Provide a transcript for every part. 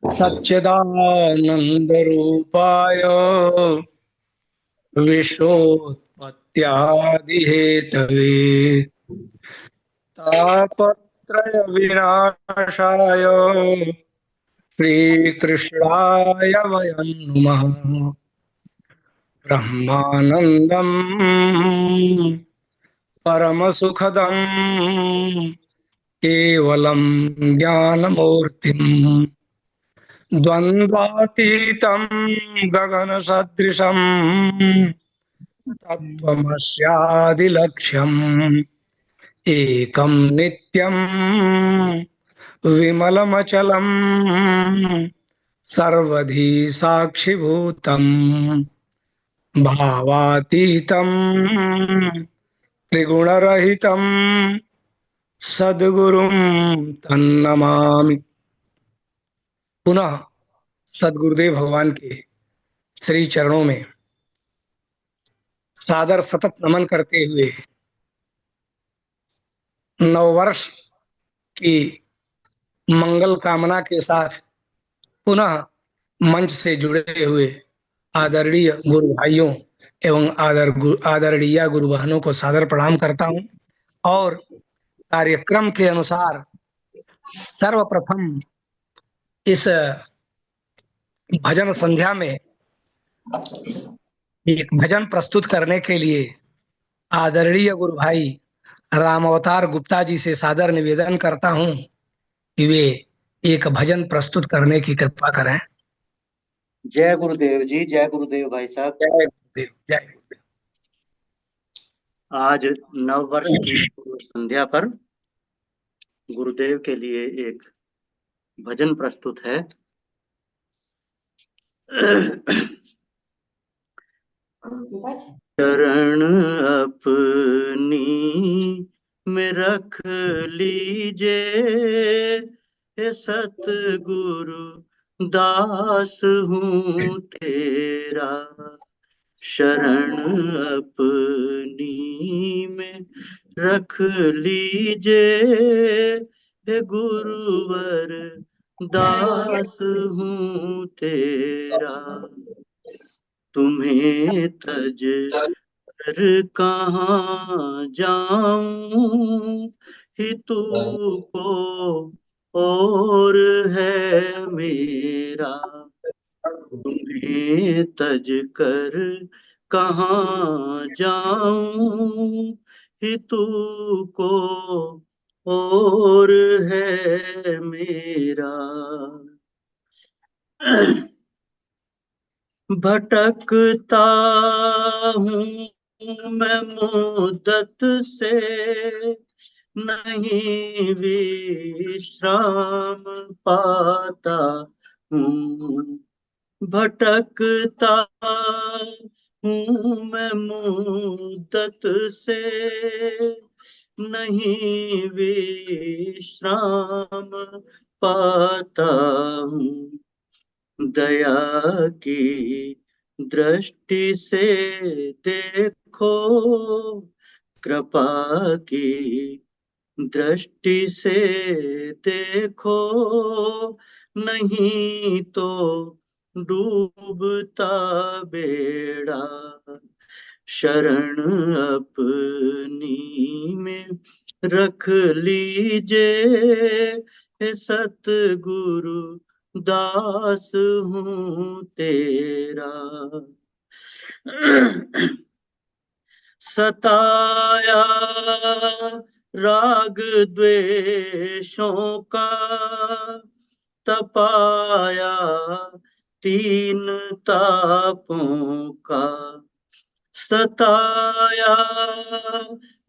सच्चिदानंद रूपाय विश्वोत्पत्त्यादि Hathaway तापत्रय विनाशाय श्रीकृष्णाय वयं नमः। ब्रह्मानंदं परमसुखदं केवलं ज्ञानमूर्तिम् द्वन्द्वातीतं गगनसदृशं तत्त्वमस्यादिलक्ष्यम् एकं नित्यं विमलमचलं सर्वधी साक्षिभूतम् भावातीतं त्रिगुणरहितं सद्गुरुं तन्नमामि। पुनः सद्गुरुदेव भगवान के श्री चरणों में सादर सतत नमन करते हुए नववर्ष की मंगल कामना के साथ पुनः मंच से जुड़े हुए आदरणीय गुरु भाइयों एवं आदरणीय गुरु बहनों को सादर प्रणाम करता हूं और कार्यक्रम के अनुसार सर्वप्रथम इस भजन संध्या में एक भजन प्रस्तुत करने के लिए आदरणीय गुरु भाई राम अवतार गुप्ता जी से सादर निवेदन करता हूं कि वे एक भजन प्रस्तुत करने की कृपा करें। जय गुरुदेव जी, जय गुरुदेव भाई साहब। जय गुरुदेव, जय गुरुदेव। आज नव वर्ष की पूर्व संध्या पर गुरुदेव के लिए एक भजन प्रस्तुत है। चरण अपनी में रख लीजिए, सतगुरु दास हूँ तेरा। शरण अपनी में रख लीजिए, गुरुवर दास हूँ तेरा। तुम्हें तज कर कहाँ जाऊं, हितू को और है मेरा। तुम्हें तज कर कहाँ जाऊं, हितू को और है मेरा। भटकता हूँ मैं मुद्दत से, नहीं विश्राम पाता हूँ। भटकता हूँ मैं मुद्दत से, नहीं विश्राम पाता हूँ। दया की दृष्टि से देखो, कृपा की दृष्टि से देखो, नहीं तो डूबता बेड़ा। शरण अपनी में रख लीजिए, सतगुरु दास हूँ तेरा। सताया राग द्वेषों का, तपाया तीन तापों का। सताया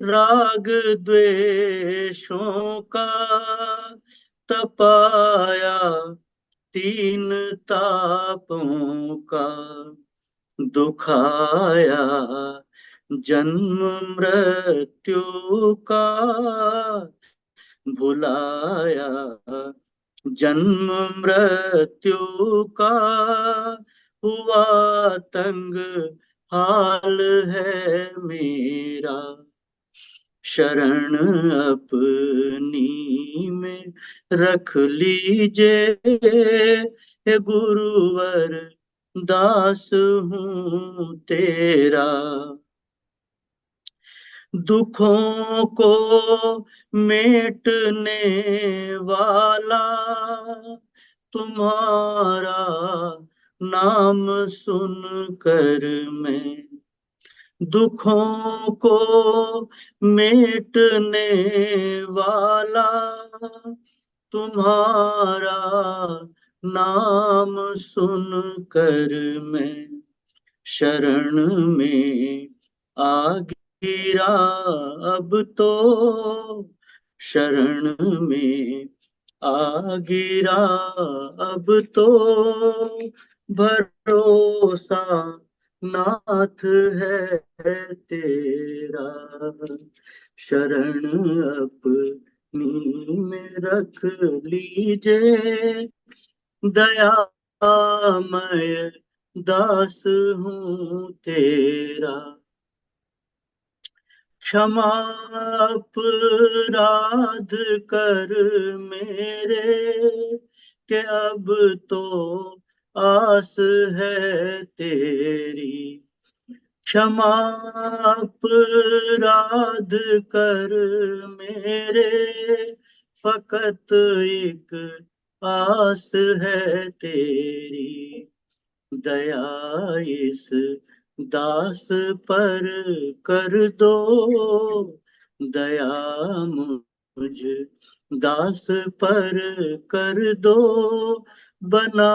राग द्वेषों का, तपाया तीन तापों का। दुखाया जन्म मृत्यु का, भुलाया जन्म मृत्यु का। हुआ तंग हाल है मेरा। शरण अपनी में रख लीजिए, हे गुरुवर दास हूँ तेरा। दुखों को मिटने वाला तुम्हारा नाम सुन कर मैं, दुखों को मिटने वाला तुम्हारा नाम सुन कर मैं शरण में आ गिरा अब तो, शरण में आ गिरा अब तो, भरोसा नाथ है तेरा। शरण अपनी में रख लीजिए, दयामय दास हूँ तेरा। क्षमा अपराध कर मेरे, के अब तो आस है तेरी। क्षमा अपराध कर मेरे, फकत एक आस है तेरी। दया इस दास पर कर दो, दया मुझ दास पर कर दो, बना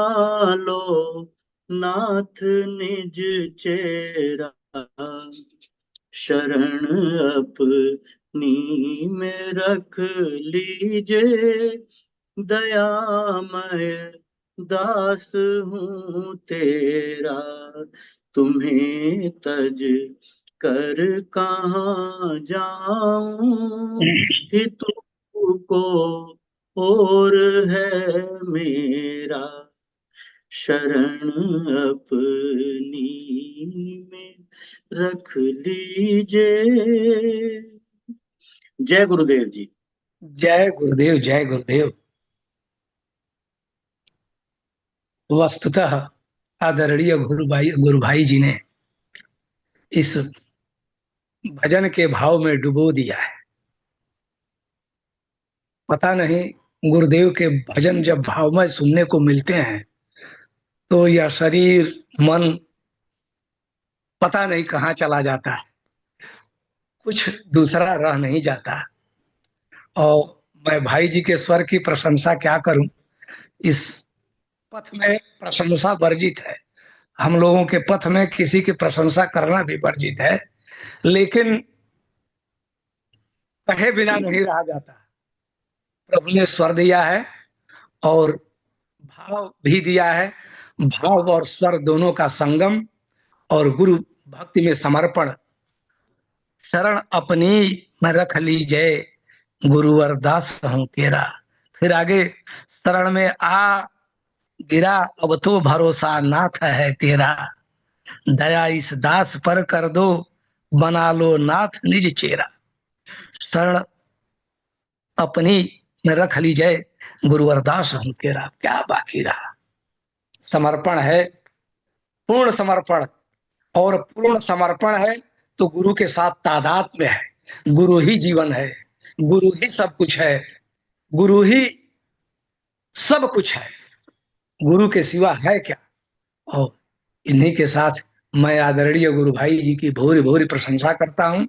लो नाथ निज चेरा। शरण अपनी में रख लीजिए, दयामय दास हूँ तेरा। तुम्हें तज कर कहाँ जाऊं, कि तुमको और है मेरा। शरण अपनी में रख लीजिए। जय गुरुदेव जी। जय गुरुदेव, जय गुरुदेव। वस्तुतः आदरणीय गुरु भाई जी ने इस भजन के भाव में डुबो दिया है। पता नहीं, गुरुदेव के भजन जब भाव में सुनने को मिलते हैं तो यह शरीर मन पता नहीं कहाँ चला जाता है, कुछ दूसरा रह नहीं जाता। और मैं भाई जी के स्वर की प्रशंसा क्या करूं, इस पथ में प्रशंसा वर्जित है। हम लोगों के पथ में किसी की प्रशंसा करना भी वर्जित है, लेकिन कहे बिना नहीं रहा जाता। प्रभु ने स्वर दिया है और भाव भी दिया है। भाव और स्वर दोनों का संगम और गुरु भक्ति में समर्पण। शरण अपनी में रख लीजिए, गुरुवर दास हूं तेरा। फिर आगे, शरण में आ गिरा अब तो भरोसा नाथ है तेरा। दया इस दास पर कर दो, बना लो नाथ निज चेरा। शरण अपनी में रख लीजिए, गुरुवर दास हूं तेरा। क्या बाकी रहा? समर्पण है, पूर्ण समर्पण। और पूर्ण समर्पण है तो गुरु के साथ तादाद में है। गुरु ही जीवन है, गुरु ही सब कुछ है, गुरु ही सब कुछ है। गुरु के सिवा है क्या? और इन्हीं के साथ मैं आदरणीय गुरु भाई जी की भूरी भूरी प्रशंसा करता हूं।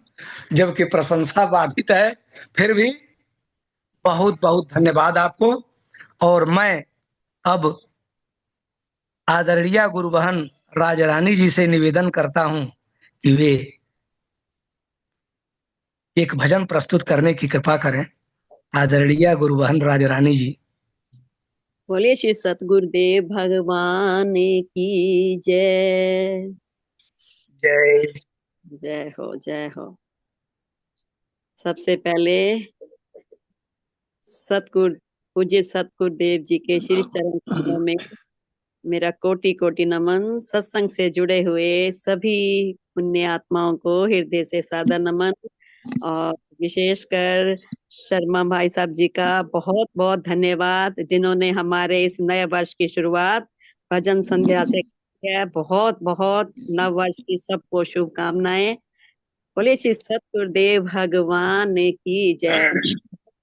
जबकि प्रशंसा बाधित है, फिर भी बहुत बहुत धन्यवाद आपको। और मैं अब आदरणीय गुरु बहन राजरानी जी से निवेदन करता हूं कि वे एक भजन प्रस्तुत करने की कृपा करें। आदरणीय गुरु बहन राजरानी जी। बोलिए श्री सतगुरुदेव भगवान की जय। जय। जय हो, जय हो। सबसे पहले सतगुरु पूज्य सतगुरुदेव जी के श्री चरण कमलों में मेरा कोटि कोटि नमन। सत्संग से जुड़े हुए सभी पुण्य आत्माओं को हृदय से सादर नमन। और विशेषकर शर्मा भाई साहब जी का बहुत बहुत धन्यवाद, जिन्होंने हमारे इस नए वर्ष की शुरुआत भजन संध्या से की है। बहुत बहुत नव वर्ष की सबको शुभकामनाएं। बोले श्री सतगुरुदेव भगवान की जय।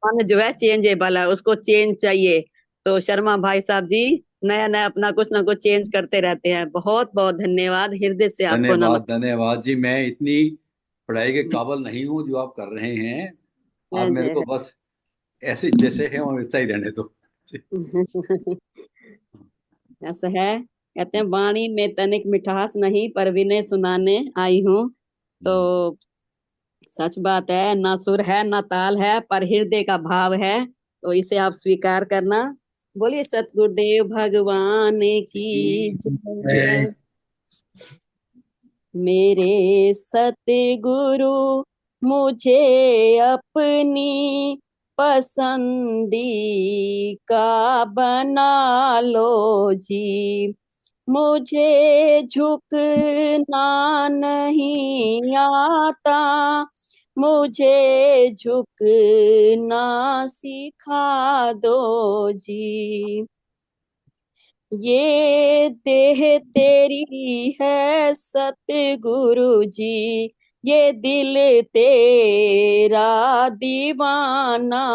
मन जो है चेंजेबल है, उसको चेंज चाहिए, तो शर्मा भाई साहब जी नया नया अपना कुछ ना कुछ चेंज करते रहते हैं। बहुत बहुत धन्यवाद, हृदय से आपको धन्यवाद नमस्कार। धन्यवाद जी। मैं इतनी पढ़ाई के काबिल नहीं हूँ जो आप कर रहे हैं। आप जय मेरे जय को बस ऐसे जैसे है वैसा ही रहने दो। ऐसा है, कहते हैं वाणी में तनिक मिठास नहीं, पर विनय सुनाने आई हूँ। तो सच बात है, ना सुर है ना ताल है, पर हृदय का भाव है, तो इसे आप स्वीकार करना। बोलिए सतगुरुदेव भगवान की जय। मेरे सतगुरु मुझे अपनी पसंदी का बना लो जी। मुझे झुकना नहीं आता, मुझे झुकना सिखा दो जी। ये देह तेरी है सतगुरु जी, ये दिल तेरा दीवाना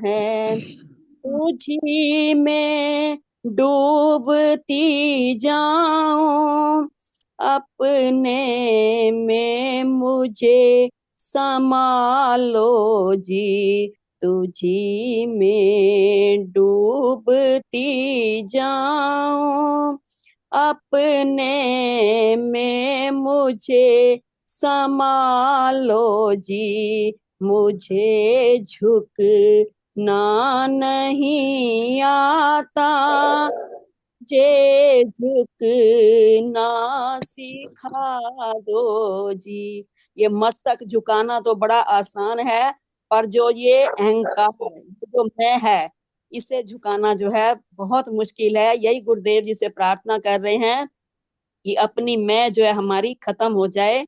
है। तुझी में डूबती जाऊं, अपने में मुझे संभालो जी। तुझी में डूबती जाऊं, अपने में मुझे संभालो जी। मुझे झुक ना नहीं आता, जे झुकना सिखा दो जी। ये मस्तक झुकाना तो बड़ा आसान है, पर जो ये अहंकार है, जो मैं है, इसे झुकाना जो है बहुत मुश्किल है। यही गुरुदेव जी से प्रार्थना कर रहे हैं कि अपनी मैं जो है हमारी खत्म हो जाए।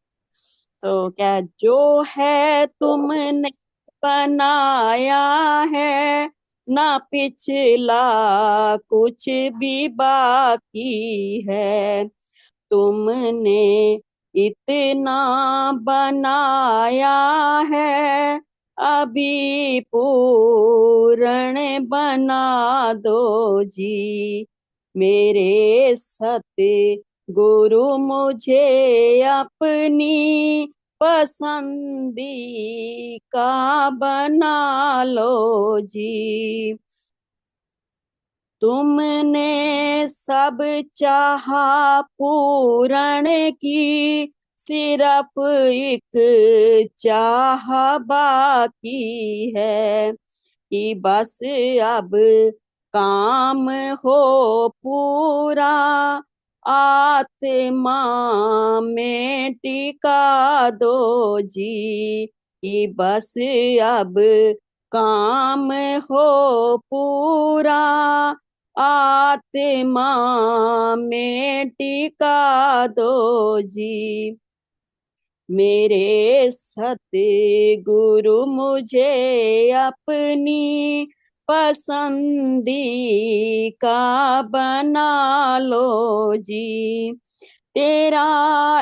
तो क्या जो है तुमने बनाया है, ना पिछला कुछ भी बाकी है। तुमने इतना बनाया है, अभी पूर्ण बना दो जी। मेरे सत्य गुरु मुझे अपनी पसंदी का बना लो जी। तुमने सब चाहा पूरण की, सिर्फ एक चाह बाकी है, कि बस अब काम हो पूरा, आत्मा में टिका दो जी। कि बस अब काम हो पूरा, आत्मा में टिका दो जी। मेरे सतगुरु मुझे अपनी पसंदी का बना लो जी। तेरा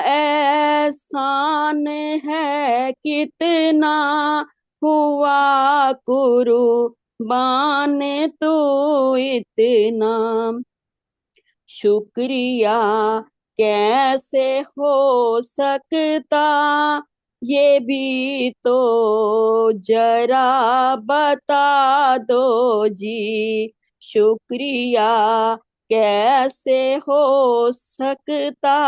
एहसान है कितना, हुआ कुर्बान तू इतना। शुक्रिया कैसे हो सकता, ये भी तो जरा बता दो जी। शुक्रिया कैसे हो सकता,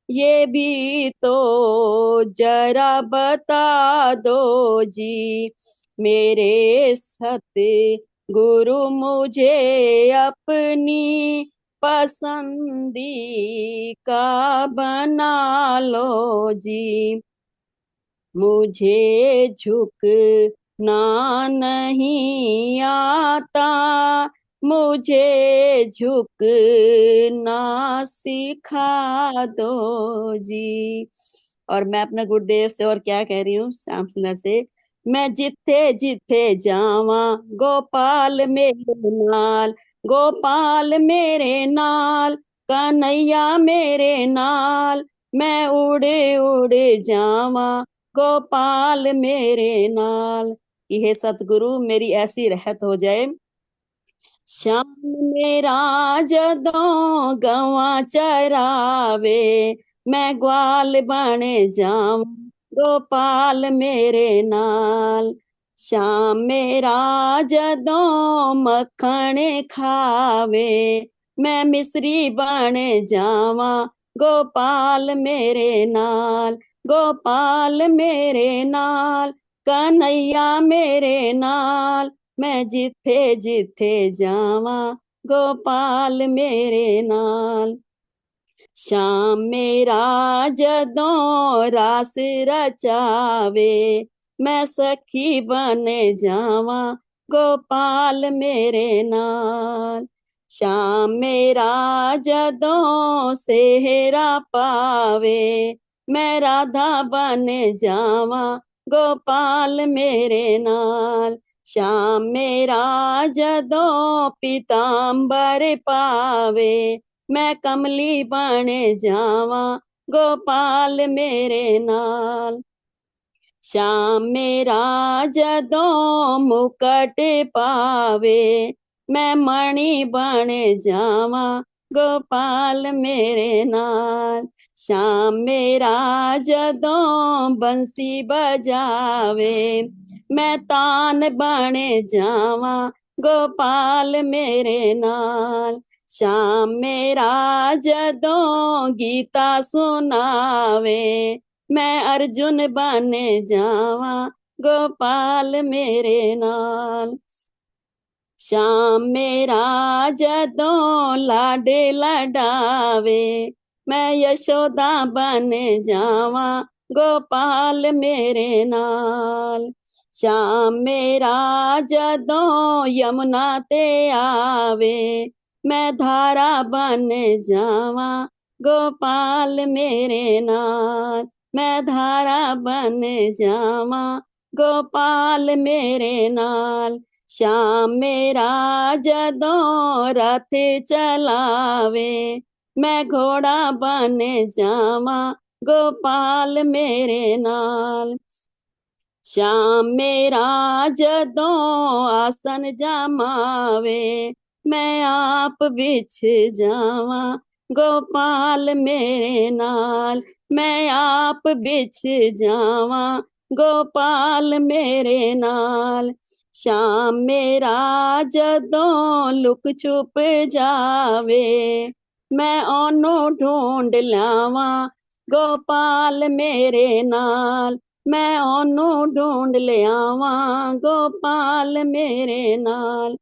ये भी तो जरा बता दो जी। मेरे सत्य गुरु मुझे अपनी पसंदी का बना लो जी। मुझे झुकना नहीं आता, मुझे झुकना सिखा दो जी। और मैं अपने गुरुदेव से और क्या कह रही हूँ, श्याम सुंदर से, मैं जिथे जिथे जावा गोपाल मेरे नाल, गोपाल मेरे नाल, कन्हैया मेरे नाल, मैं उड़े उड़े जावा गोपाल मेरे नाल। कि हे सतगुरु मेरी ऐसी रहत हो जाए, श्याम मेरा जदों गवा चरावे, मैं ग्वाल बन जाऊं गोपाल मेरे नाल। श्याम मेरा जदों मक्खन खावे, मैं मिश्री बन जावा गोपाल मेरे नाल, गोपाल मेरे नाल, कन्हैया मेरे नाल, मैं जिथे जिथे जावा गोपाल मेरे नाल। श्याम मेरा जदों रास रचावे, मैं सखी बन जावा गोपाल मेरे नाल। श्याम मेरा जदों सेहरा पावे, मैं राधा बन जावा गोपाल मेरे नाल। श्याम मेरा जदों पीतांबर पावे, मैं कमली बन जावा गोपाल मेरे नाल। श्याम मेरा जदों मुकट पावे, मैं मणि बन जावा गोपाल मेरे नाल। श्याम मेरा जदों बंसी बजावे, मैं तान बन जावा गोपाल मेरे नाल। श्याम मेरा जदों गीता सुनावे, मैं अर्जुन बन जावा गोपाल मेरे नाल। श्याम मेरा जदों लाडे लडावे, मैं यशोदा बन जावा गोपाल मेरे नाल। श्याम मेरा जदों यमुना ते आवे, मैं धारा बन जावा गोपाल मेरे नाल। मैं धारा बन जावा गोपाल मेरे नाल। श्याम मेरा जदों रथ चलावे, मैं घोड़ा बन जावा गोपाल मेरे नाल। श्याम मेरा जदों आसन जमावे, मैं आप बिछ जावा गोपाल मेरे नाल। मैं आप बिछ जावा गोपाल मेरे नाल। श्याम मेरा जदों लुक छुप जावे, मैं ओनू ढूंढ लावा गोपाल मेरे नाल। मैं ओनू ढूंढ ले आवा गोपाल मेरे नाल।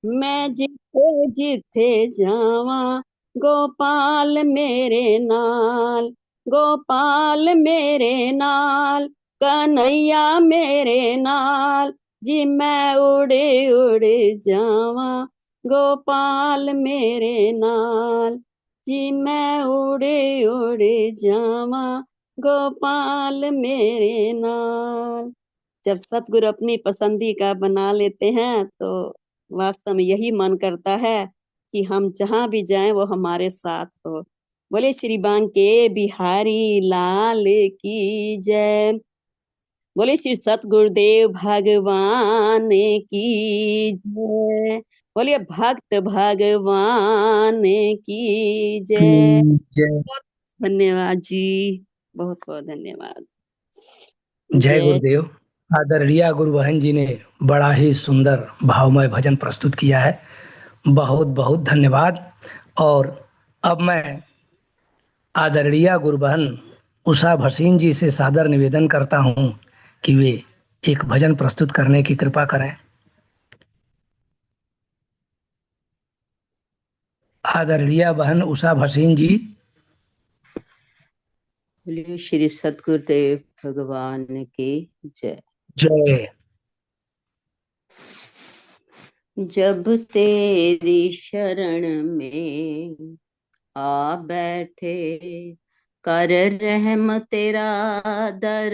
मैं जिथे जिथे जावा गोपाल मेरे नाल, गोपाल मेरे नाल, कन्हैया मेरे नाल, जी मैं उड़े उड़े जावा गोपाल मेरे नाल। जी मैं उड़े उड़े जावा गोपाल मेरे नाल। जब सतगुरु अपनी पसंदी का बना लेते हैं तो वास्तव में यही मन करता है कि हम जहां भी जाएं वो हमारे साथ हो। बोले श्री बांके बिहारी लाल की जय। बोले श्री सतगुरुदेव भगवान की जय। बोलिए भक्त भगवान की जय। जय बहुत धन्यवाद जी, बहुत बहुत धन्यवाद। जय गुरुदेव। आदरणीय गुरु बहन जी ने बड़ा ही सुंदर भावमय भजन प्रस्तुत किया है। बहुत बहुत धन्यवाद। और अब मैं आदरणीय गुरु बहन उषा भसीन जी से सादर निवेदन करता हूं कि वे एक भजन प्रस्तुत करने की कृपा करें। आदरणीय बहन उषा भसीन जी। बोलिए श्री सतगुरुदेव भगवान की जय। जय। जब तेरी शरण में आ बैठे, कर रहम तेरा दर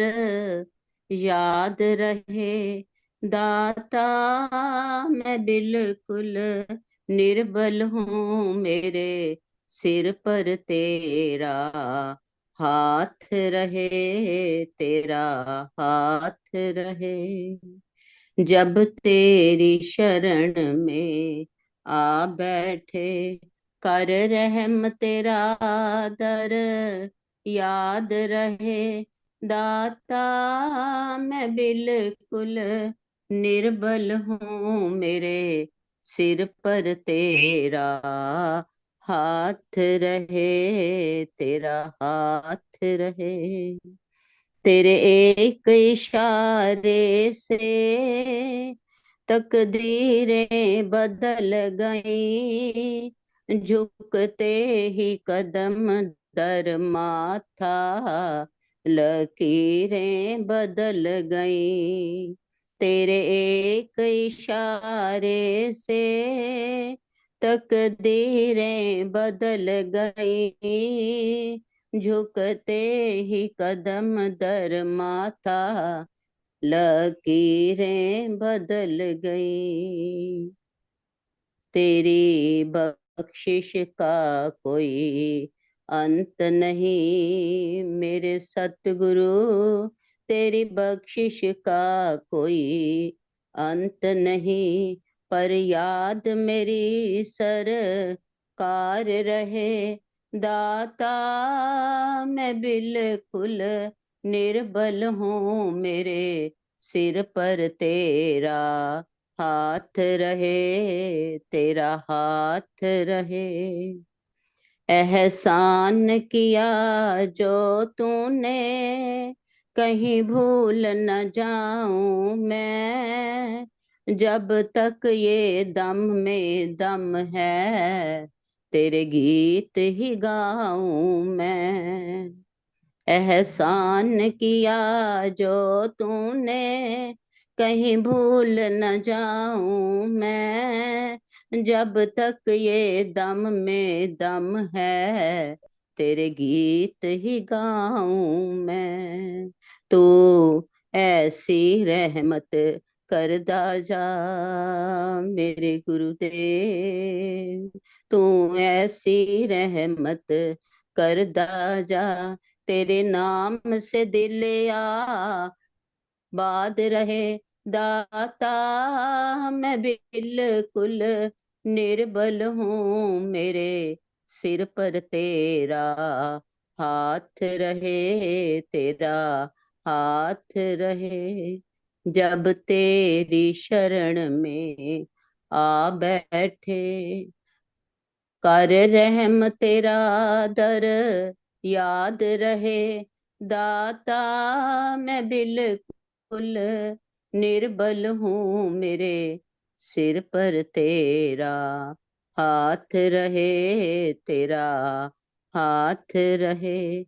याद रहे दाता मैं बिल्कुल निर्बल हूँ, मेरे सिर पर तेरा हाथ रहे, तेरा हाथ रहे। जब तेरी शरण में आ बैठे, कर रहम तेरा दर याद रहे दाता मैं बिल्कुल निर्बल हूँ, मेरे सिर पर तेरा हाथ रहे, तेरा हाथ रहे। तेरे एक इशारे से तकदीरें बदल गई, झुकते ही कदम दर माथा लकीरें बदल गई। तेरे एक इशारे से तकदीरें बदल गई, झुकते ही कदम दर माथा लकीरें बदल गई। तेरी बख्शिश का कोई अंत नहीं मेरे सतगुरु, तेरी बख्शिश का कोई अंत नहीं, पर याद मेरी सरकार रहे दाता मैं बिल्कुल निर्बल हूँ, मेरे सिर पर तेरा हाथ रहे, तेरा हाथ रहे। एहसान किया जो तूने कहीं भूल न जाऊं मैं, जब तक ये दम में दम है तेरे गीत ही गाऊं मैं। एहसान किया जो तूने कहीं भूल न जाऊं मैं, जब तक ये दम में दम है तेरे गीत ही गाऊं मैं। तू ऐसी रहमत करदा जा मेरे गुरुदेव, तू ऐसी रहमत करदा जा, तेरे नाम से दिल बाद रहे दाता मैं बिल्कुल निर्बल हूँ, मेरे सिर पर तेरा हाथ रहे, तेरा हाथ रहे। जब तेरी शरण में आ बैठे, कर रहम तेरा दर याद रहे दाता मैं बिल्कुल निर्बल हूँ, मेरे सिर पर तेरा हाथ रहे, तेरा हाथ रहे।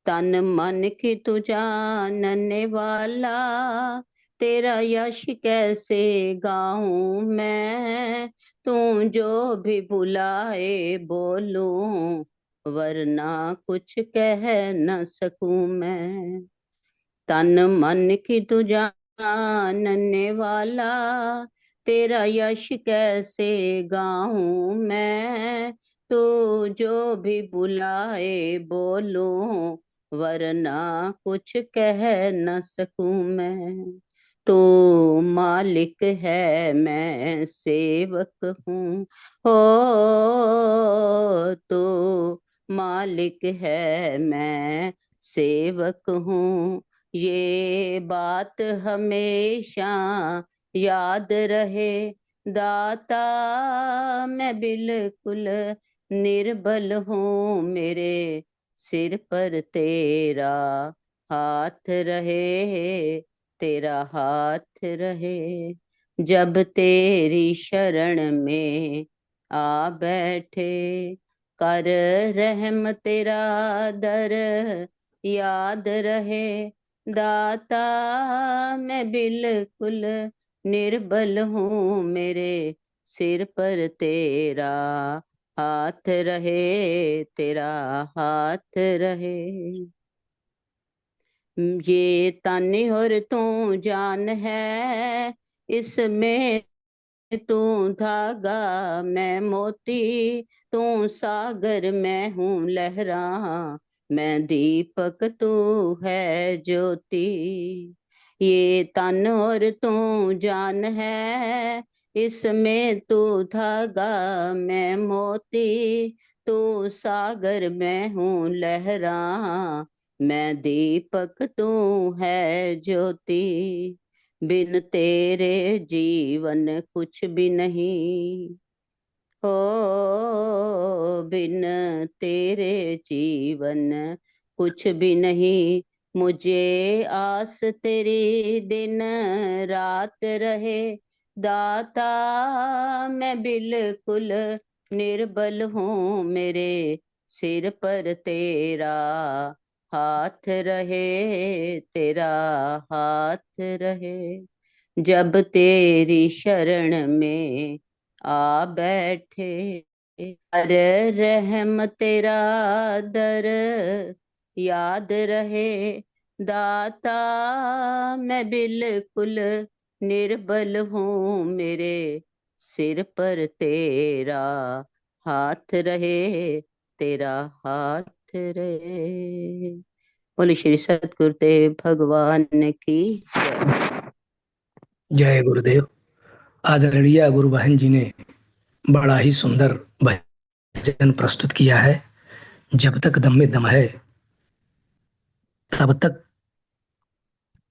तन मन की तू जानने वाला, तेरा यश कैसे गाऊं मैं, तू जो भी बुलाए बोलूं, वरना कुछ कह न सकूं मैं। तन मन की तू जानने वाला, तेरा यश कैसे गाऊं मैं, तू जो भी बुलाए बोलूं, वरना कुछ कह न सकूं मैं। तू मालिक है मैं सेवक हूँ, हो तो मालिक है मैं सेवक हूँ, ये बात हमेशा याद रहे दाता मैं बिल्कुल निर्बल हूँ, मेरे सिर पर तेरा हाथ रहे, तेरा हाथ रहे। जब तेरी शरण में आ बैठे, कर रहम तेरा दर याद रहे दाता मैं बिल्कुल निर्बल हूँ, मेरे सिर पर तेरा हाथ रहे, तेरा हाथ रहे। ये तन और तू जान है, इसमें तू धागा मैं मोती, तू सागर मैं हूँ लहरा, मैं दीपक तू है ज्योति। ये तन और तू जान है, इसमें तू धागा मैं मोती, तू सागर मैं हूँ लहरा, मैं दीपक तू है ज्योति। बिन तेरे जीवन कुछ भी नहीं, हो बिन तेरे जीवन कुछ भी नहीं। मुझे आस तेरी दिन रात रहे, दाता मैं बिल्कुल निर्बल हूँ, मेरे सिर पर तेरा हाथ रहे, तेरा हाथ रहे। जब तेरी शरण में आ बैठे, हर रहम तेरा दर याद रहे, दाता मैं बिल्कुल निर्बल हूँ, मेरे सिर पर तेरा हाथ रहे, तेरा हाथ रहे। बोले श्री सतगुरुदेव भगवान की जय। जय गुरुदेव। आदरणीय गुरु बहन जी ने बड़ा ही सुंदर भजन प्रस्तुत किया है। जब तक दम में दम है तब तक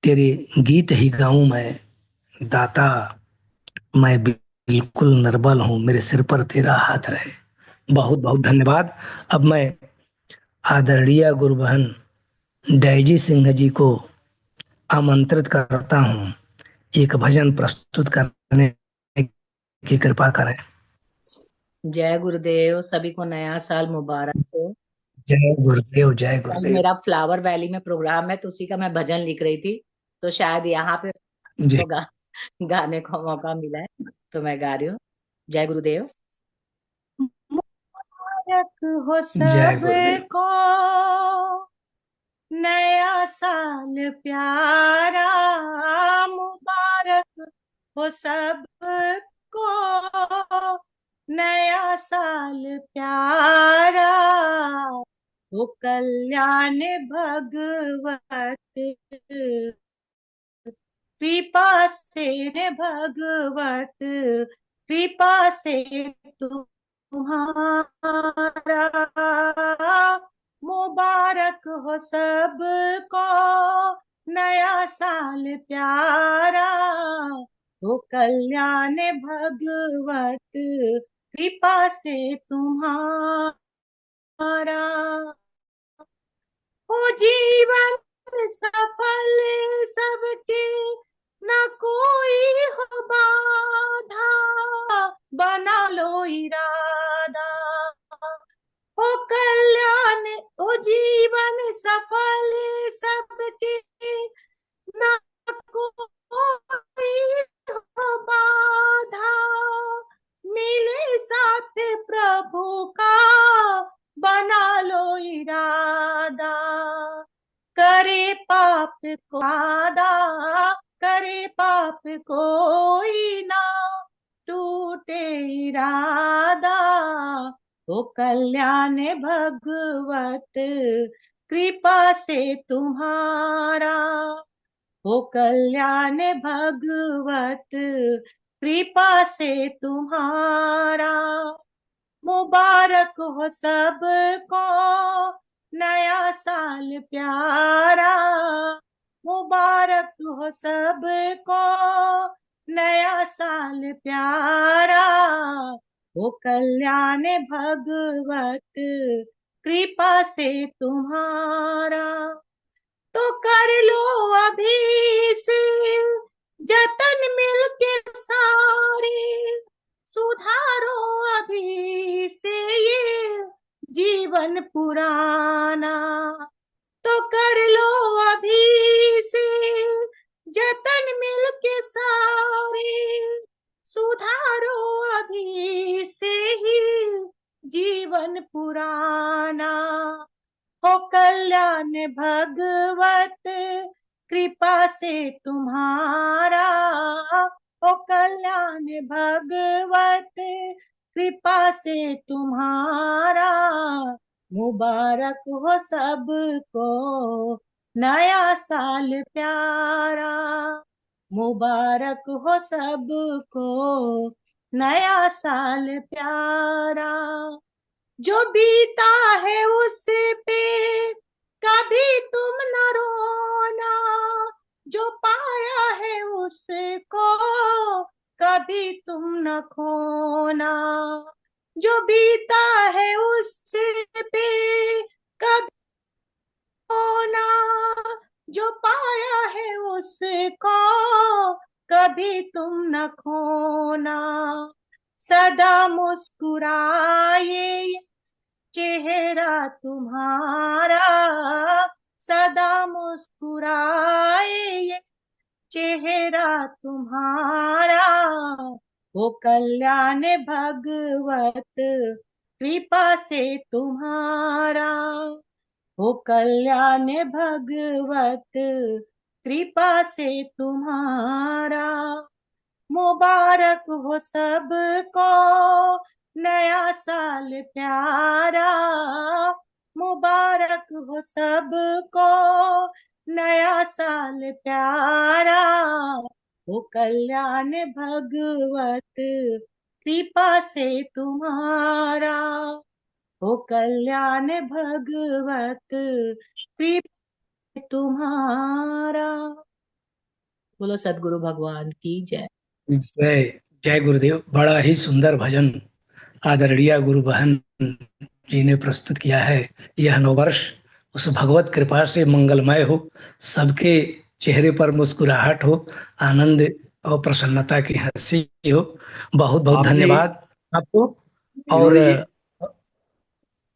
तेरे गीत ही गाऊं मैं, दाता मैं बिल्कुल निर्बल हूं, मेरे सिर पर तेरा हाथ रहे। बहुत बहुत धन्यवाद। अब मैं आदरणीय गुरु बहन डैजी सिंह जी को आमंत्रित करता हूं, एक भजन प्रस्तुत करने की कृपा करें। जय गुरुदेव, सभी को नया साल मुबारक हो। जय गुरुदेव, जय कल गुरुदेव। मेरा फ्लावर वैली में प्रोग्राम है तो उसी का मैं भजन लिख रही थी, तो शायद यहाँ पे जी तो गाने का मौका मिला है तो मैं गा रही हूँ। जय गुरुदेव। मुबारक हो जय गुरुदेव। सबको नया साल प्यारा, मुबारक हो सबको नया साल प्यारा, वो कल्याण भगवत कृपा से ने भगवत कृपा से तुम्हारा, मुबारक हो सबको नया साल प्यारा, वो कल्याण भगवत कृपा से तुम्हारा, हो जीवन सफल सबके न कोई हो बाधा, बना लो इरादा, हो कल्याण हो जीवन सफल सबके न कोई हो बाधा, मिले साथ प्रभु का बना लो इरादा, करे पाप को आदा, करे पाप कोई ना टूटे इरादा, वो कल्याण भगवत कृपा से तुम्हारा, वो कल्याण भगवत कृपा से तुम्हारा, मुबारक हो सबको नया साल प्यारा, मुबारक हो सबको नया साल प्यारा, वो कल्याण भगवत कृपा से तुम्हारा, तो कर लो अभी से जतन मिलके सारे, सुधारो अभी से ये जीवन पुराना, तो कर लो अभी से जतन मिलके सारे, सुधारो अभी से ही जीवन पुराना, हो कल्याण भगवत कृपा से तुम्हारा, ओ कल्याण भगवत कृपा से तुम्हारा, मुबारक हो सबको नया साल प्यारा, मुबारक हो सबको नया साल प्यारा। जो बीता है उस पे कभी तुम न रोना, जो पाया है उसको कभी तुम न खोना, जो बीता है उस पे कभी खोना, जो पाया है उसको कभी तुम न खोना। सदा मुस्कुराए चेहरा तुम्हारा, सदा मुस्कुराए चेहरा तुम्हारा, वो कल्याण भगवत कृपा से तुम्हारा, वो कल्याण भगवत कृपा से तुम्हारा। मुबारक हो सबको नया साल प्यारा, मुबारक हो सबको नया साल प्यारा, वो कल्याण भगवत कृपा से तुम्हारा, वो कल्याण भगवत कृपा से तुम्हारा। बोलो सदगुरु भगवान की जय। जय जय गुरुदेव। बड़ा ही सुंदर भजन आदरणीय गुरु बहन जी ने प्रस्तुत किया है। यह नववर्ष उस भगवत कृपा से मंगलमय हो, सबके चेहरे पर मुस्कुराहट हो, आनंद और प्रसन्नता की हंसी हो। बहुत बहुत आपने धन्यवाद आपको। और इन्होंने ये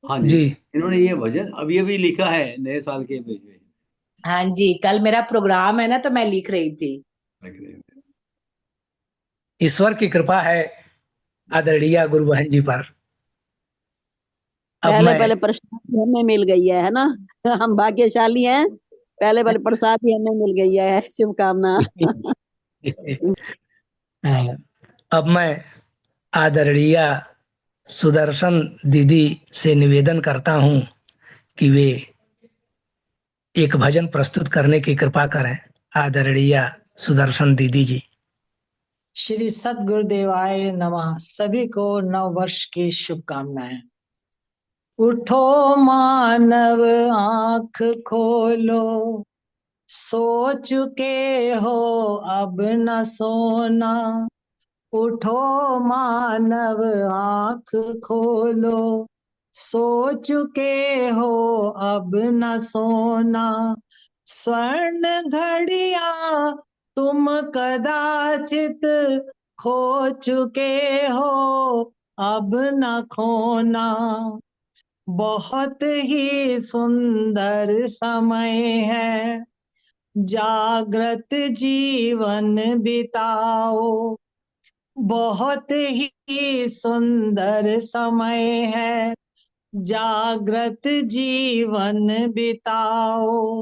हाँ जी, जी इन्होंने ये भजन अभी अभी लिखा है नए साल के बीच में। हाँ जी, कल मेरा प्रोग्राम है ना, तो मैं लिख रही थी। ईश्वर की कृपा है आदरणीय गुरु बहन जी पर। अब पहले मैं पहले प्रसाद ही हमें मिल गई है ना। हम भाग्यशाली हैं, पहले पहले प्रसाद ही हमें मिल गई है। शुभकामना। अब मैं आदरणीय सुदर्शन दीदी से निवेदन करता हूं कि वे एक भजन प्रस्तुत करने की कृपा करें। आदरणीय सुदर्शन दीदी जी। श्री सद्गुरुदेवाय नमः। सभी को नव वर्ष की शुभकामनाएं। उठो मानव आंख खोलो, सो चुके हो अब न सोना। उठो मानव आंख खोलो, सो चुके हो अब न सोना। स्वर्ण घड़िया तुम कदाचित खो चुके हो अब न खोना। बहुत ही सुंदर समय है, जागृत जीवन बिताओ। बहुत ही सुंदर समय है, जागृत जीवन बिताओ।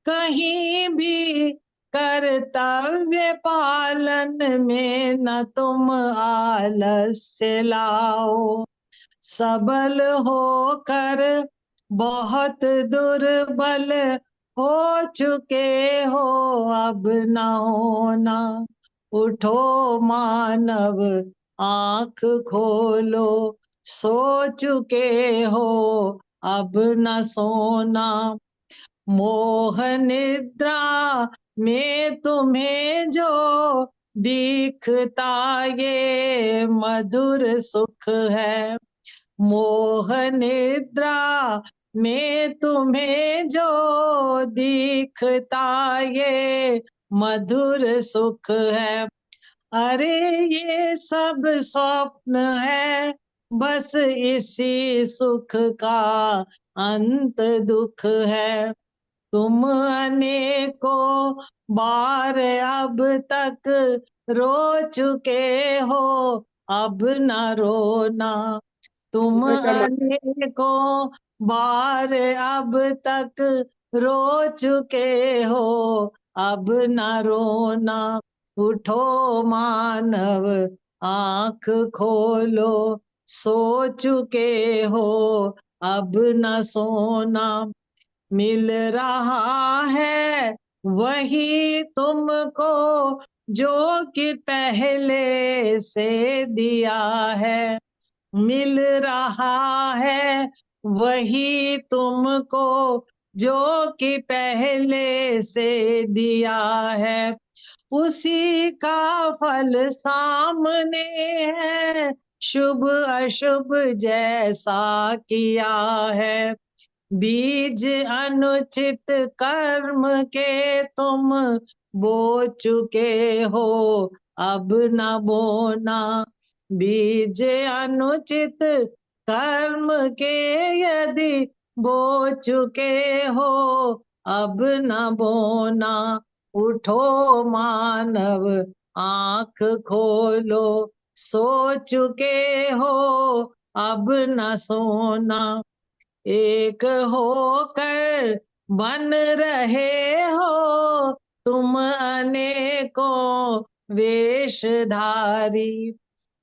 कहीं भी कर्तव्य पालन में न तुम आलस्य लाओ। सबल होकर बहुत दुर्बल हो चुके हो अब न होना। उठो मानव आंख खोलो, सो चुके हो अब न सोना। मोह निद्रा में तुम्हें जो दिखता ये मधुर सुख है। मोह निद्रा में तुम्हें जो दिखता ये मधुर सुख है। अरे ये सब स्वप्न है, बस इसी सुख का अंत दुख है। तुम अनेकों बार अब तक रो चुके हो अब न रोना। तुम अनेकों बार अब तक रो चुके हो, अब न रोना। उठो मानव आंख खोलो, सो चुके हो अब न सोना। मिल रहा है वही तुमको जो कि पहले से दिया है। मिल रहा है वही तुमको जो कि पहले से दिया है। उसी का फल सामने है, शुभ अशुभ जैसा किया है। बीज अनुचित कर्म के तुम बो चुके हो, अब न बोना। बीज अनुचित कर्म के यदि बो चुके हो, अब न बोना। उठो मानव आंख खोलो, सो चुके हो अब न सोना। एक होकर बन रहे हो तुम अनेकों वेशधारी।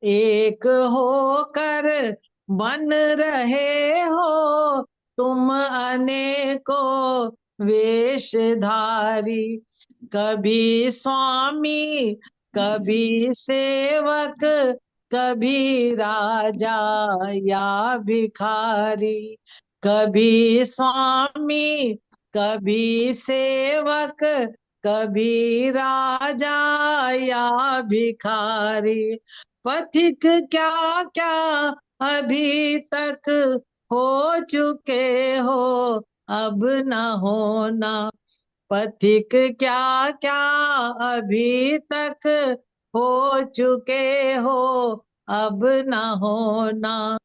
एक होकर बन रहे हो तुम अनेकों वेशधारी। कभी स्वामी, कभी सेवक, कभी राजा या भिखारी। कभी स्वामी, कभी सेवक, कभी राजा या भिखारी। पथिक क्या क्या अभी तक हो चुके हो, अब न होना। पथिक क्या क्या अभी तक हो चुके हो, अब न होना।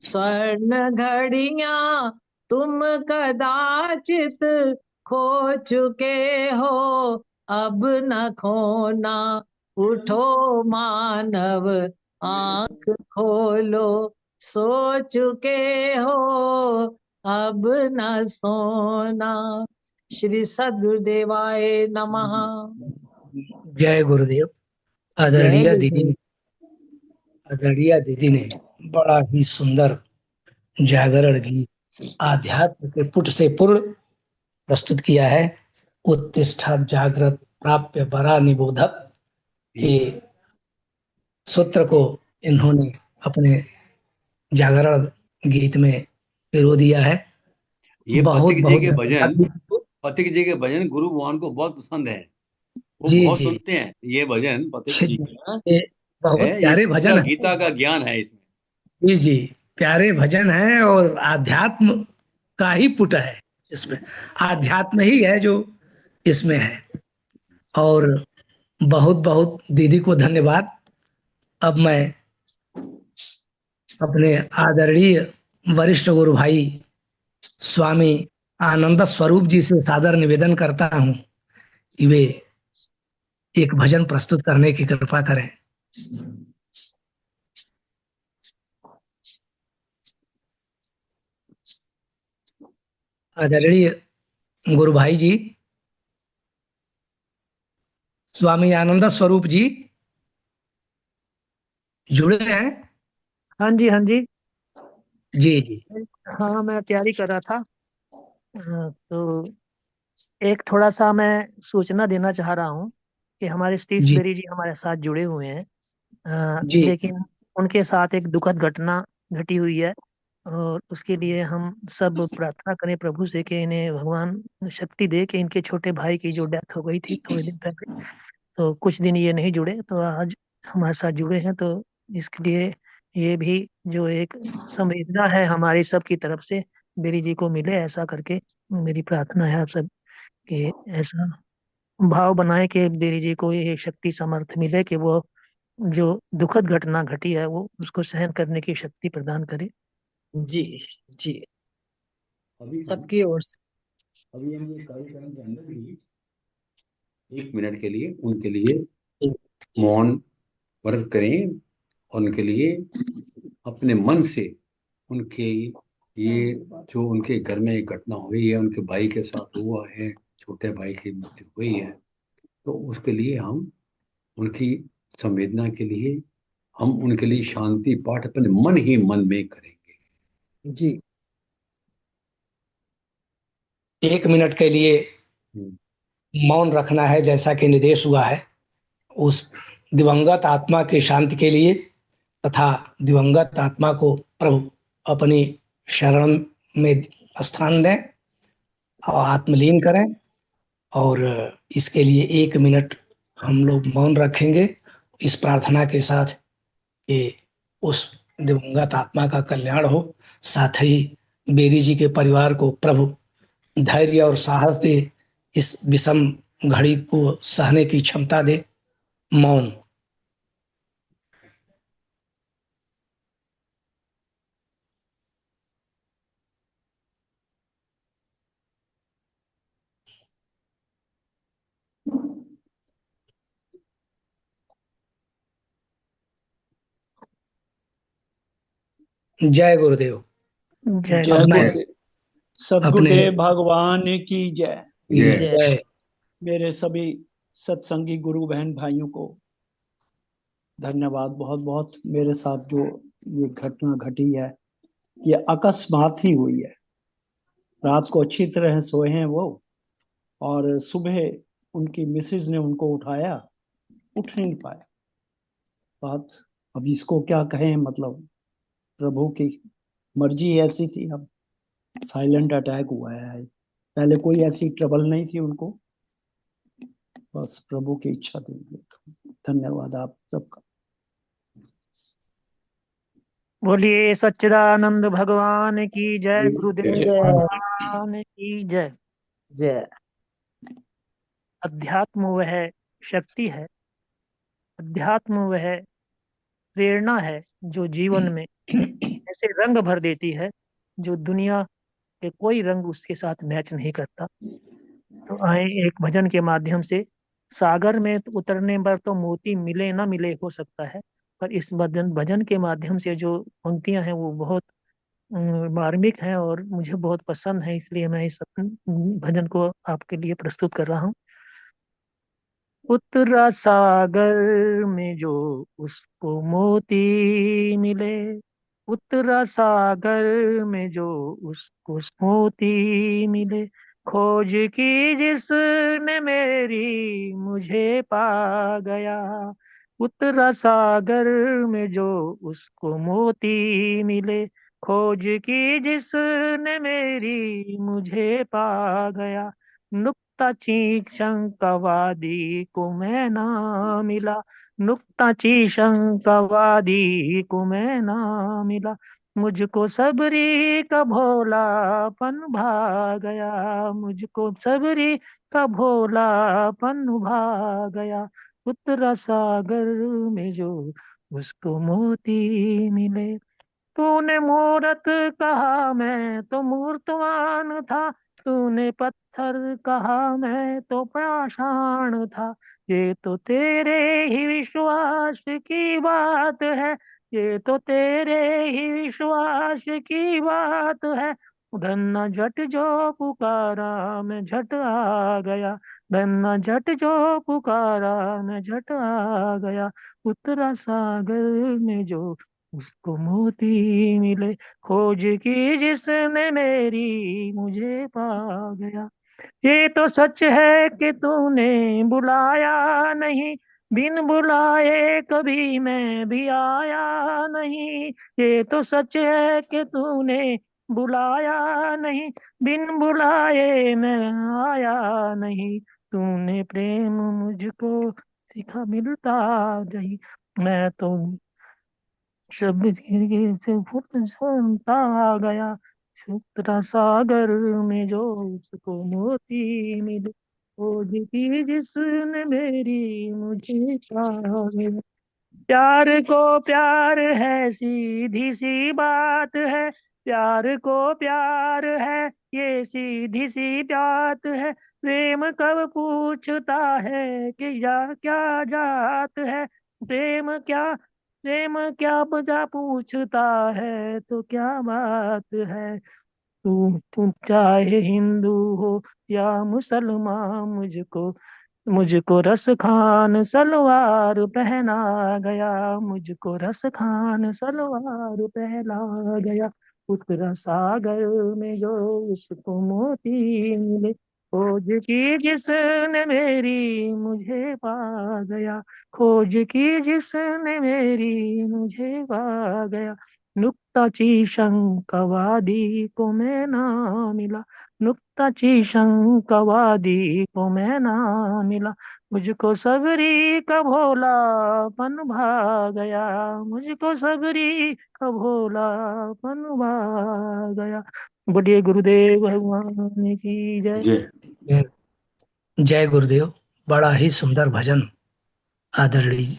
स्वर्ण घड़ियां तुम कदाचित खो चुके हो, अब न खोना। उठो मानव आंख खोलो, सो चुके हो अब न सोना। श्री सद्गुरुदेवाय नमः। जय गुरुदेव। जय आदरणीय दीदी गुरुदेव। ने आदरणीय दीदी ने बड़ा ही सुंदर जागरण गीत आध्यात्म के पुट से पूर्ण प्रस्तुत किया है। उत्तिष्ठा जागृत प्राप्य बरा निबोधक, ये सूत्र को इन्होंने अपने जागरण गीत में पिरो दिया है। ये बहुत पथिक जी बहुत के धन्यवाद भजन, दीदी को। पथिक जी के भजन गुरु भगवान को बहुत पसंद है, वो जी बहुत जी सुनते हैं ये भजन पथिक जी जी, का ये बहुत है। ये प्यारे पूरा भजन है। गीता का ज्ञान है इसमें। जी जी, प्यारे भजन है और आध्यात्म का ही पुट है इसमें। आध्यात्म ही है जो इसमें है। और बहुत बहुत दीदी को धन्यवाद। अब मैं अपने आदरणीय वरिष्ठ गुरु भाई स्वामी आनंद स्वरूप जी से सादर निवेदन करता हूं कि वे एक भजन प्रस्तुत करने की कृपा करें। आदरणीय गुरु भाई जी, स्वामी आनंद स्वरूप जी जुड़े हैं? हाँ जी, हाँ जी। जी जी हाँ, मैं तैयारी कर रहा था। तो एक थोड़ा सा मैं सूचना देना चाह रहा हूँ कि हमारे सतीश जी बेरी जी हमारे साथ जुड़े हुए हैं। जी लेकिन उनके साथ एक दुखद घटना घटी हुई है, और उसके लिए हम सब प्रार्थना करें प्रभु से कि इन्हें भगवान शक्ति दे कि इनके छोटे भाई की जो डेथ हो गई थी थोड़े दिन पहले, तो कुछ दिन ये नहीं जुड़े, तो आज हमारे साथ जुड़े हैं। तो इसके लिए ये भी जो एक संवेदना है हमारी सब की तरफ से बेरी जी को मिले, ऐसा करके मेरी प्रार्थना है आप सब कि ऐसा भाव बनाए कि बेरी जी को ये शक्ति समर्थ मिले कि वो जो दुखद घटना घटी है वो उसको सहन करने की शक्ति प्रदान करे। जी जी, अभी सबकी ओर से। अभी हम ये कार्यक्रम के अंदर ही 1 मिनट के लिए उनके लिए मौन व्रत करें और उनके लिए अपने मन से उनके ये जो उनके घर में एक घटना हुई है, उनके भाई के साथ हुआ है, छोटे भाई की मृत्यु हुई है, तो उसके लिए हम उनकी संवेदना के लिए हम उनके लिए शांति पाठ अपने मन ही मन में करेंगे। जी 1 मिनट के लिए हम्म, मौन रखना है, जैसा कि निर्देश हुआ है। उस दिवंगत आत्मा की शांति के लिए तथा दिवंगत आत्मा को प्रभु अपनी शरण में स्थान दें और आत्मलीन करें। और इसके लिए 1 मिनट हम लोग मौन रखेंगे, इस प्रार्थना के साथ कि उस दिवंगत आत्मा का कल्याण हो। साथ ही बेरी जी के परिवार को प्रभु धैर्य और साहस दे, इस विषम घड़ी को सहने की क्षमता दे। मौन। जय गुरुदेव। जय जय अब मैं गुरुदेव। सदगुरुदेव भगवान की जय। जय जय मेरे सभी सत्संगी गुरु बहन भाइयों को धन्यवाद बहुत बहुत। मेरे साथ जो ये घटना घटी है, ये अकस्मात ही हुई है। रात को अच्छी तरह सोए हैं वो, और सुबह उनकी मिसेज ने उनको उठाया, उठ नहीं पाए। बात अब इसको क्या कहें, मतलब प्रभु की मर्जी ऐसी थी। अब साइलेंट अटैक हुआ है, पहले कोई ऐसी ट्रबल नहीं थी उनको, बस प्रभु की इच्छा थी। धन्यवाद आप सबका। बोलिए सच्चिदानंद भगवान की जय, गुरुदेव जय। भगवान की जय। जय। अध्यात्म वह शक्ति है, अध्यात्म वह प्रेरणा है जो जीवन में ऐसे रंग भर देती है जो दुनिया के कोई रंग उसके साथ मैच नहीं करता। तो आए एक भजन के माध्यम से, सागर में तो उतरने पर तो मोती मिले ना मिले हो सकता है, पर इस भजन भजन के माध्यम से जो पंक्तियां हैं वो बहुत मार्मिक हैं और मुझे बहुत पसंद है, इसलिए मैं इस भजन को आपके लिए प्रस्तुत कर रहा हूँ। उतरा सागर में जो उसको मोती मिले, उतरा सागर में जो उसको मोती मिले, खोज की जिसने मेरी मुझे पा गया। उतरा सागर में जो उसको मोती मिले, खोज की जिसने मेरी मुझे पा गया। नुक्ता चीक शंकवादी को मैं ना मिला, नुक्ता ची शंकवादी को मैं ना मिला। मुझको सबरी का भोलापन भा गया, मुझको सबरी का भोलापन भा गया। उतरा सागर में जो उसको मोती मिले। तूने मूरत कहा मैं तो मूर्तवान था, तूने पत्थर कहा मैं तो पाषाण था। ये तो तेरे ही विश्वास की बात है, ये तो तेरे ही विश्वास की बात है। धन्ना झट जो पुकारा मैं झट आ गया, धन्ना झट जो पुकारा मैं झट आ गया। उतरा सागर में जो उसको मोती मिले, खोज की जिसने मेरी मुझे पा गया। ये तो सच है कि तूने बुलाया नहीं, बिन बुलाए कभी मैं भी आया नहीं। ये तो सच है कि तूने बुलाया नहीं, बिन बुलाए मैं आया नहीं। तूने प्रेम मुझको सिखा मिलता नहीं, मैं तो शब्द से फुट सुनता गया। सुतरा सागर में जो उसको मोती मिले, खोज की जिसने मेरी मुझे पा गया। प्यार को प्यार है सीधी सी बात है, प्यार को प्यार है ये सीधी सी बात है। प्रेम कब पूछता है कि या क्या जात है, प्रेम क्या प्रेम क्या बजा पूछता है, तो क्या बात है। तू चाहे हिंदू हो या मुसलमान, मुझको रस खान सलवार पहना गया, मुझको रस खान सलवार पहना गया। उत्तरा सागर में जो उसको मोती मिले, खोज की जिसने मेरी मुझे पा गया, खोज की जिसने मेरी मुझे पा गया। नुक्ताची शंकवादी को मैं ना मिला, नुक्ताची शंकवादी को मैं ना मिला। मुझको सबरी का भोलापन भा गया, मुझको सबरी का भोलापन भा गया। बढ़िए गुरुदेव भगवान की जय। जय। जय गुरुदेव। बड़ा ही सुंदर भजन आदरणीय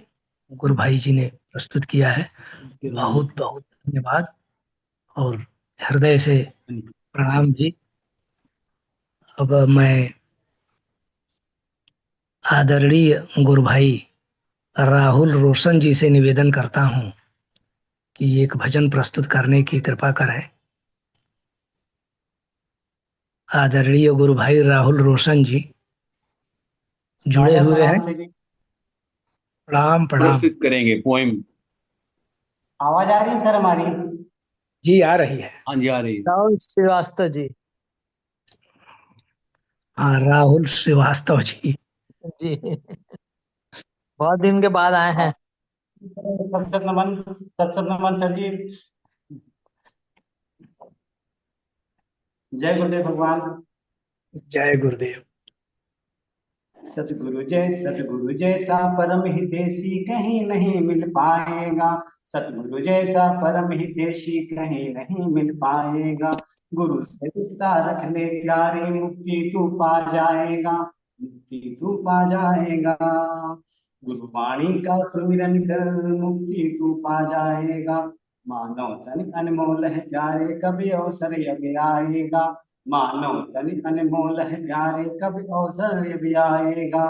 गुरु भाई जी ने प्रस्तुत किया है। बहुत बहुत धन्यवाद और हृदय से प्रणाम भी। अब मैं आदरणीय गुरु भाई राहुल रोशन जी से निवेदन करता हूं कि एक भजन प्रस्तुत करने की कृपा करें। आदरणीय गुरु भाई राहुल रोशन जी जुड़े हुए हैं। प्रणाम प्रणाम। प्रस्तुत करेंगे पोएम। आवाज आ रही है सर हमारी? जी आ रही है। हाँ जी आ रही है। राहुल श्रीवास्तव जी। हाँ राहुल श्रीवास्तव जी। जी बहुत दिन के बाद आए हैं। सत सत नमन, सत सत नमन सर जी। जय गुरुदेव भगवान। जय गुरुदेव। सतगुरु जैसा परम हितैषी कहीं नहीं मिल पाएगा, सतगुरु जैसा परम हितैषी कहीं नहीं मिल पाएगा। गुरु से रिश्ता रख ले प्यारे, मुक्ति तू पा जाएगा, मुक्ति तू पा जाएगा। गुरुवाणी का सुमिरन कर मुक्ति तू पा जाएगा। मानव तन अनमोल है प्यारे, कभी अवसर अब आएगा। मानव तन अनमोल है प्यारे, कभी अवसर भी आएगा।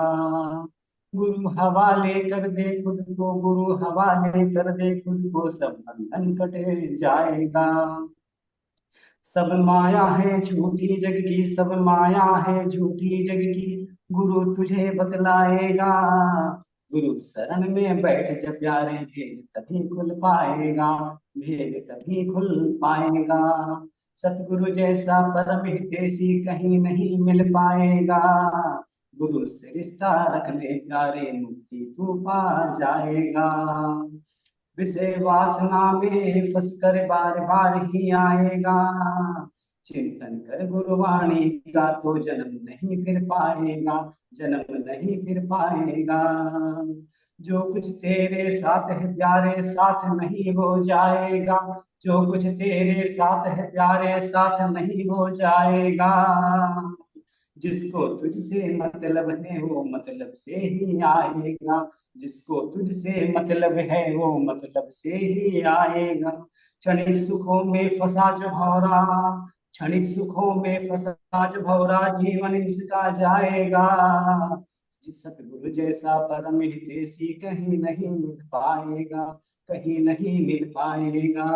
गुरु हवाले कर दे खुद को, गुरु हवाले कर दे खुद को, सब बंधन कट जाएगा। सब माया है झूठी जग की, सब माया है झूठी जग की, गुरु तुझे बतलाएगा। गुरु शरण में बैठ जा प्यारे, भेद तभी खुल पाएगा, भेद तभी खुल पाएगा। सतगुरु जैसा परम हितैषी कहीं नहीं मिल पाएगा। गुरु से रिश्ता रख ले प्यारे, मुक्ति तू पा जाएगा। विषय वासना में फंस कर बार बार ही आएगा। चिंतन कर गुरुवाणी का तो जन्म नहीं फिर पाएगा, जन्म नहीं फिर पाएगा। जो कुछ तेरे साथ है प्यारे, साथ नहीं हो जाएगा। जो कुछ तेरे साथ है प्यारे, साथ नहीं हो जाएगा। जिसको तुझसे मतलब है वो मतलब से ही आएगा, जिसको तुझसे मतलब है वो मतलब से ही आएगा। क्षणिक सुखों में फंसा जो भौरा, क्षणिक सुखों में फंसा जो भौरा, जीवन इसका जाएगा। सतगुरु जैसा परम हितैषी कहीं नहीं मिल पाएगा, कहीं नहीं मिल पाएगा।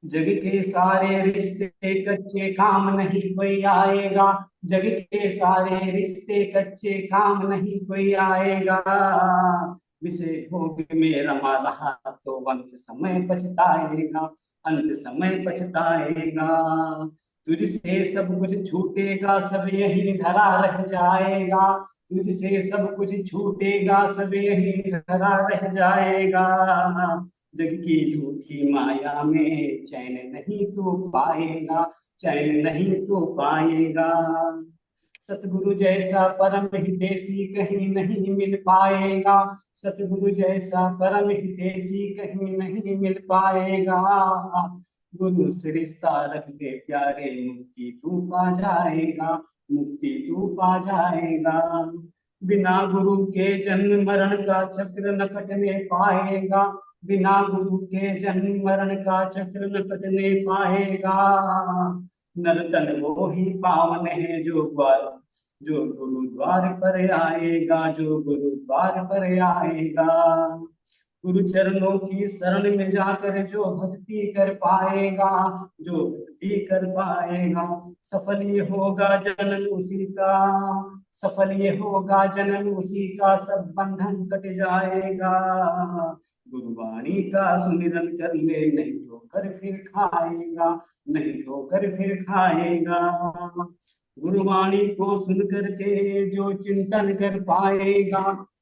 जग के सारे रिश्ते कच्चे, काम नहीं कोई आएगा। जग के सारे रिश्ते कच्चे, काम नहीं कोई आएगा। विषय भोग में रमा रहा तो अंत समय पछताएगा, अंत समय पछताएगा। तुझसे सब कुछ छूटेगा, सब यही धरा रह जाएगा। तुझसे सब कुछ छूटेगा, सब यही धरा रह जाएगा। जग की झूठी माया में चैन नहीं तू पाएगा, चैन नहीं तू पाएगा। सतगुरु जैसा परम हितैषी कहीं नहीं मिल पाएगा, सतगुरु जैसा परम हितैषी कहीं नहीं मिल पाएगा। गुरु से रिश्ता रख ले प्यारे, मुक्ति तू पा जाएगा, मुक्ति तू पा जाएगा। बिना गुरु के जन्म मरण का चक्र न कटने पाएगा, बिना गुरु के जन्म मरण का चक्र न कटने पाएगा। नर्तन वो ही पावन है जो गुरुद्वार पर आएगा, जो गुरुद्वार पर आएगा। गुरु चरणों की शरण में जाकर जो भक्ति कर पाएगा, जो भक्ति कर पाएगा, सफल ये होगा जन्म उसी का, सफल ये होगा जन्म उसी का, सब बंधन कट जाएगा। गुरुवाणी का सुमिरन कर ले, नहीं ठोकर फिर खाएगा, नहीं ठोकर फिर खाएगा। गुरुवाणी को सुन करके जो चिंतन कर पाएगा,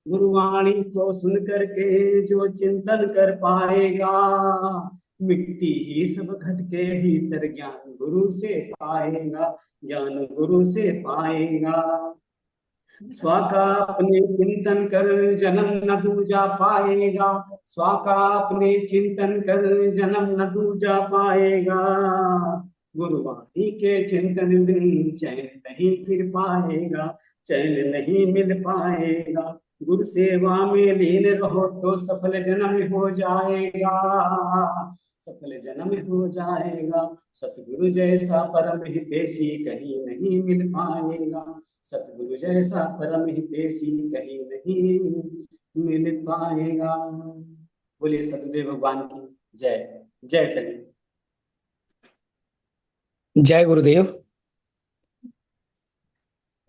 गुरुवाणी को सुन करके जो चिंतन कर पाएगा, मिट्टी ही सब घट के भीतर ज्ञान गुरु से पाएगा, ज्ञान गुरु से पाएगा। स्वा का अपने चिंतन कर जन्म न दूजा पाएगा, स्वा का अपने चिंतन कर जन्म न दूजा पाएगा। गुरुवाणी के चिंतन बिन चैन नहीं फिर पाएगा, चैन नहीं मिल पाएगा। गुरु सेवा में लीन रहो तो सफल जन्म हो जाएगा, सफल जन्म हो जाएगा। सतगुरु जैसा परम हितैषी कहीं नहीं मिल पाएगा, सतगुरु जैसा परम हितैषी कहीं नहीं मिल पाएगा। बोलिए सतगुरुदेव भगवान की जय। जय सचिन। जय गुरुदेव।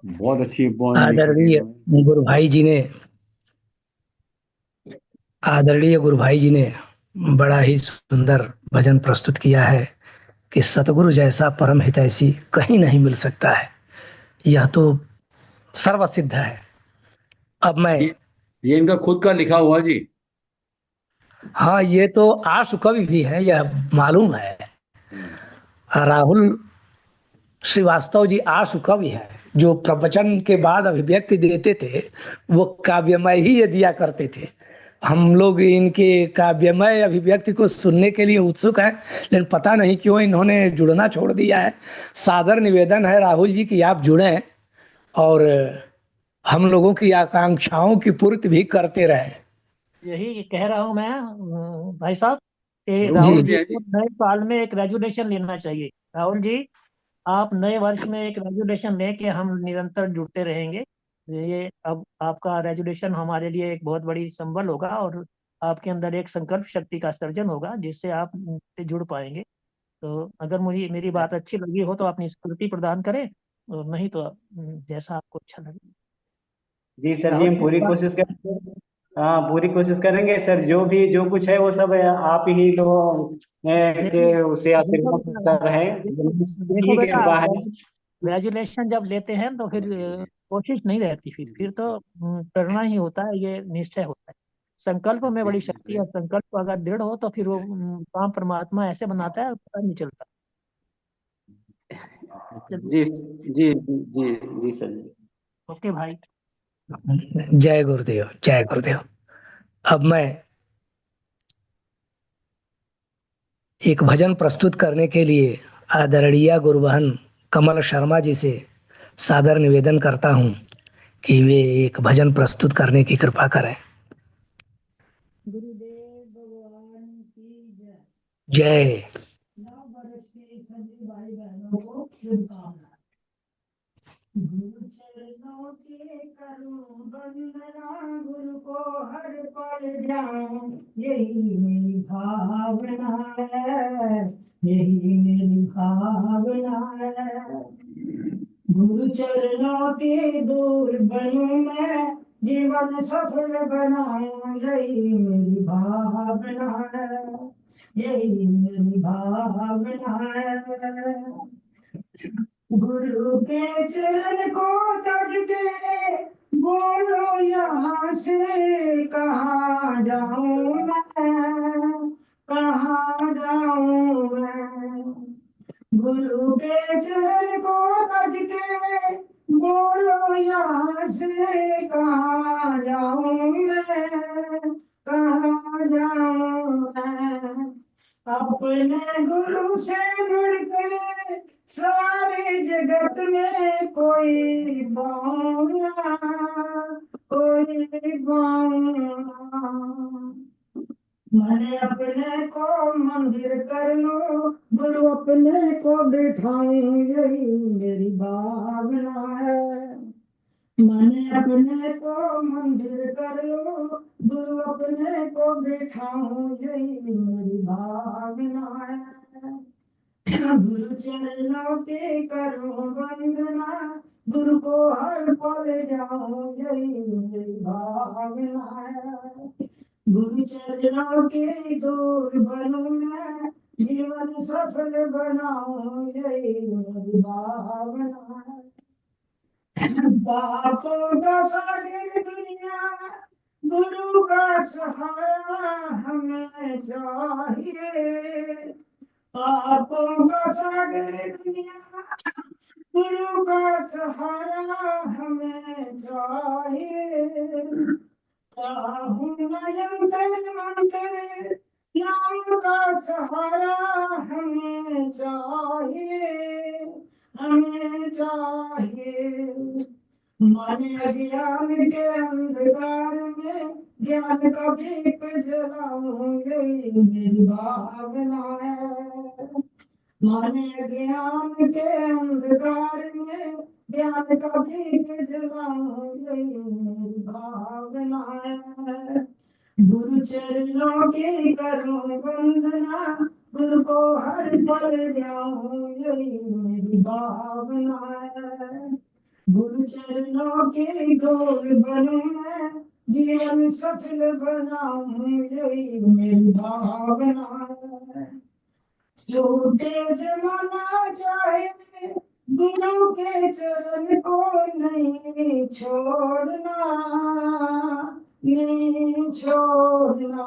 बहुत अच्छी बात आदरणीय गुरु भाई जी ने, आदरणीय गुरु भाई जी ने बड़ा ही सुंदर भजन प्रस्तुत किया है कि सतगुरु जैसा परम हितैषी कहीं नहीं मिल सकता है। यह तो सर्वसिद्ध है। अब मैं ये इनका खुद का लिखा हुआ जी। हाँ, ये तो आशु कवि भी है, यह मालूम है। राहुल श्रीवास्तव जी आशु कवि है, जो प्रवचन के बाद अभिव्यक्ति देते थे वो काव्यमय ही ये दिया करते थे। हम लोग इनके काव्यमय अभिव्यक्ति को सुनने के लिए उत्सुक हैं, लेकिन पता नहीं क्यों इन्होंने जुड़ना छोड़ दिया है। सादर निवेदन है राहुल जी कि आप जुड़ें और हम लोगों की आकांक्षाओं की पूर्ति भी करते रहें। यही कह रहा हूँ मैं भाई साहब कि राहुल जी को नए साल में एक रेजुलेशन लेना चाहिए। राहुल जी, आप नए वर्ष में एक रेजुलेशन लें कि हम निरंतर जुड़ते रहेंगे। ये अब आपका रेजुलेशन हमारे लिए एक बहुत बड़ी संबल होगा और आपके अंदर एक संकल्प शक्ति का सर्जन होगा जिससे आप जुड़ पाएंगे। तो अगर मुझे मेरी बात अच्छी लगी हो तो अपनी स्मृति प्रदान करें, और नहीं तो जैसा आपको अच्छा लगे। जी सर जी, हम पूरी कोशिश करेंगे। हाँ, पूरी कोशिश करेंगे सर। जो कुछ है वो सब आप ही लोग के उसे आशीर्वाद सर है, देखो की कृपा है। ग्रेजुलेशन जब लेते हैं तो फिर कोशिश नहीं रहती, फिर तो करना ही होता है, ये निश्चय होता है। संकल्प में बड़ी शक्ति है, संकल्प अगर दृढ़ हो तो फिर वो काम परमात्मा ऐसे बनाता है पता नहीं चलता। जी जी जी जी सर जी। ओके भाई। जय गुरुदेव, जय गुरुदेव। अब मैं एक भजन प्रस्तुत करने के लिए आदरणीय गुरु बहन कमल शर्मा जी से सादर निवेदन करता हूं कि वे एक भजन प्रस्तुत करने की कृपा करें। गुरुदेव भगवान की जय। जय। नव वर्ष के सभी भाई बहनों को शुभकामनाएं। गुरु चरणों के करूं वंदना, गुरु को हर पल ध्यान, यही मेरी भावना है, यही मेरी भावना है। गुरु चरणों के दूर बनूं मैं, जीवन सफल बनाऊं, यही मेरी भावना है, यही मेरी भावना है। गुरु के चरण को तज के बोलो यहाँ से कहाँ जाऊं मैं, कहाँ जाऊं मैं। गुरु के चरण को तज के बोलो यहाँ से कहाँ जाऊं मैं, कहाँ जाऊं मैं। अपने गुरु से जुड़कर सारे जगत में कोई बाऊंगा, कोई बाऊंगा। मैंने अपने को मंदिर कर लो, गुरु अपने को बिठाऊं, यही मेरी भावना है, मन अपने को मंदिर कर लो, गुरु अपने को बैठाऊं, यही मेरी भावना है। गुरु चरणों के करूं वंदना, गुरु को हर पल जाऊं, यही मेरी भावना है। गुरु चरणों के दूर बनूं मैं, जीवन सफल बनाऊं, यही मेरी भावना है। बापों का सागर दुनिया, गुरु का सहारा हमें चाहिए। बापों का सागर दुनिया, गुरु का सहारा हमें चाहिए। राहु नयन तन मन तेरे, नाम का सहारा हमें चाहिए, हमें चाहिए। मन अज्ञान के अंधकार में ज्ञान का दीप जलाऊं, यही मेरी भावना है। मन अज्ञान के अंधकार में ज्ञान का दीप जलाऊं, यही मेरी भावना है। गुरु चरणों की करूं वंदना, गुरु को हर पल जाऊं, यही मेरी भावना है। गुरु चरणों के गोल बनूं मैं, जीवन सफल बनाऊं, यही मेरी भावना है। छोटे जमाना चाहे, गुरु के चरण को नहीं छोड़ना, नहीं छोड़ना।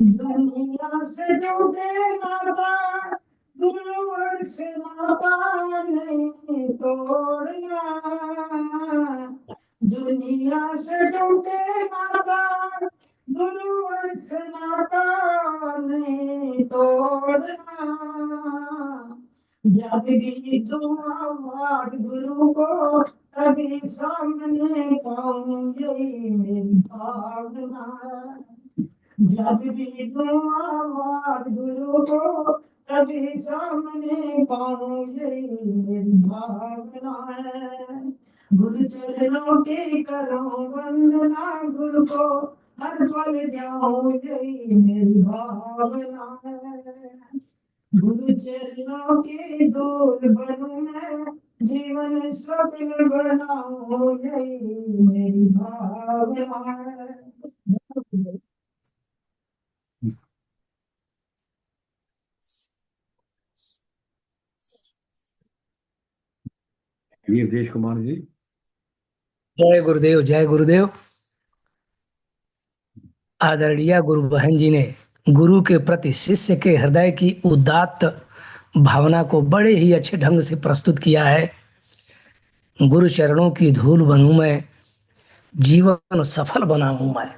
दुनिया से टूटे नाता, गुरु से नाता नहीं तोड़ना। दुनिया से टूटे नाता, गुरु से नाता नहीं तोड़ना। जब भी तुम आवाज गुरु को कभी सामने पाऊं, यही मेरी भावना है। जब भी तुम आवाज गुरु को कभी सामने पाऊं, यही मेरी भावना है। गुरु चरणों की करो वंदना, गुरु को हर पल जाऊं, यही मेरी भावना है। गुरु चरणों के दूर बनूं मैं, जीवन सफल बनाऊं, यही मेरी भावना है। ये देश कुमार जी। जय गुरुदेव, जय गुरुदेव। आदरणीय गुरु बहन जी ने गुरु के प्रति शिष्य के हृदय की उदात्त भावना को बड़े ही अच्छे ढंग से प्रस्तुत किया है। गुरु चरणों की धूल बनूं मैं, जीवन सफल बनाऊं मैं।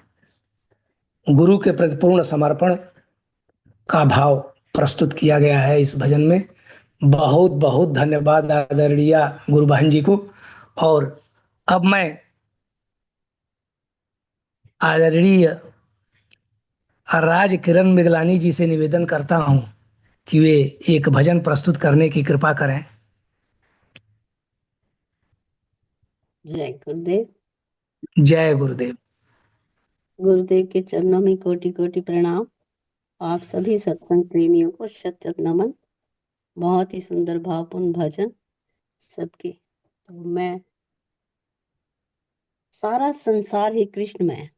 गुरु के प्रति पूर्ण समर्पण का भाव प्रस्तुत किया गया है इस भजन में। बहुत बहुत धन्यवाद आदरणीय गुरु बहन जी को। और अब मैं आदरणीय राज किरण मिगलानी जी से निवेदन करता हूं कि वे एक भजन प्रस्तुत करने की कृपा करें। जय गुरुदेव। जय गुरुदेव। गुरुदेव के चरणों में कोटि कोटि प्रणाम। आप सभी सत्संग प्रेमियों को शत शत नमन। बहुत ही सुंदर भावपूर्ण भजन सबके। तो मैं, सारा संसार ही कृष्णमय,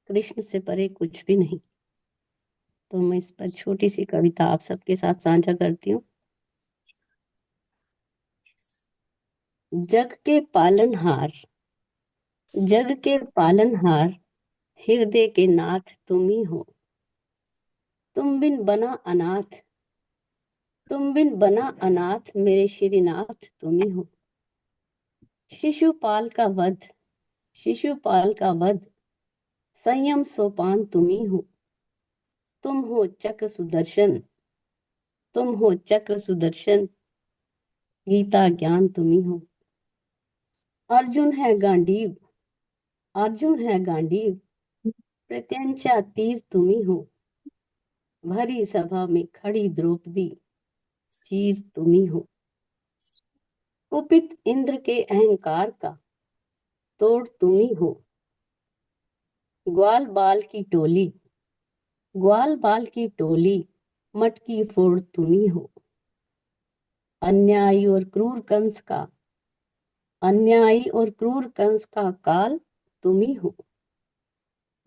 कृष्ण से परे कुछ भी नहीं। तो मैं इस पर छोटी सी कविता आप सबके साथ साझा करती हूँ। जग के पालनहार, जग के पालनहार, हृदय के नाथ तुम ही हो। तुम बिन बना अनाथ, तुम बिन बना अनाथ, मेरे श्रीनाथ तुम ही हो। शिशुपाल का वध, शिशुपाल का वध, संयम सोपान तुम ही हो। तुम हो चक्र सुदर्शन, तुम हो चक्र सुदर्शन, गीता ज्ञान तुम ही हो। अर्जुन है गांडीव, अर्जुन है गांडीव, प्रत्यंचा तीर तुम ही हो। भरी सभा में खड़ी द्रौपदी, चीर तुम ही हो। कुपित इंद्र के अहंकार का तोड़ तुम्ही हो। ग्वाल बाल की टोली, ग्वाल बाल की टोली मटकी फोड़ तुम्ही हो। अन्यायी और क्रूर कंस का, अन्यायी और क्रूर कंस का काल तुम्ही हो।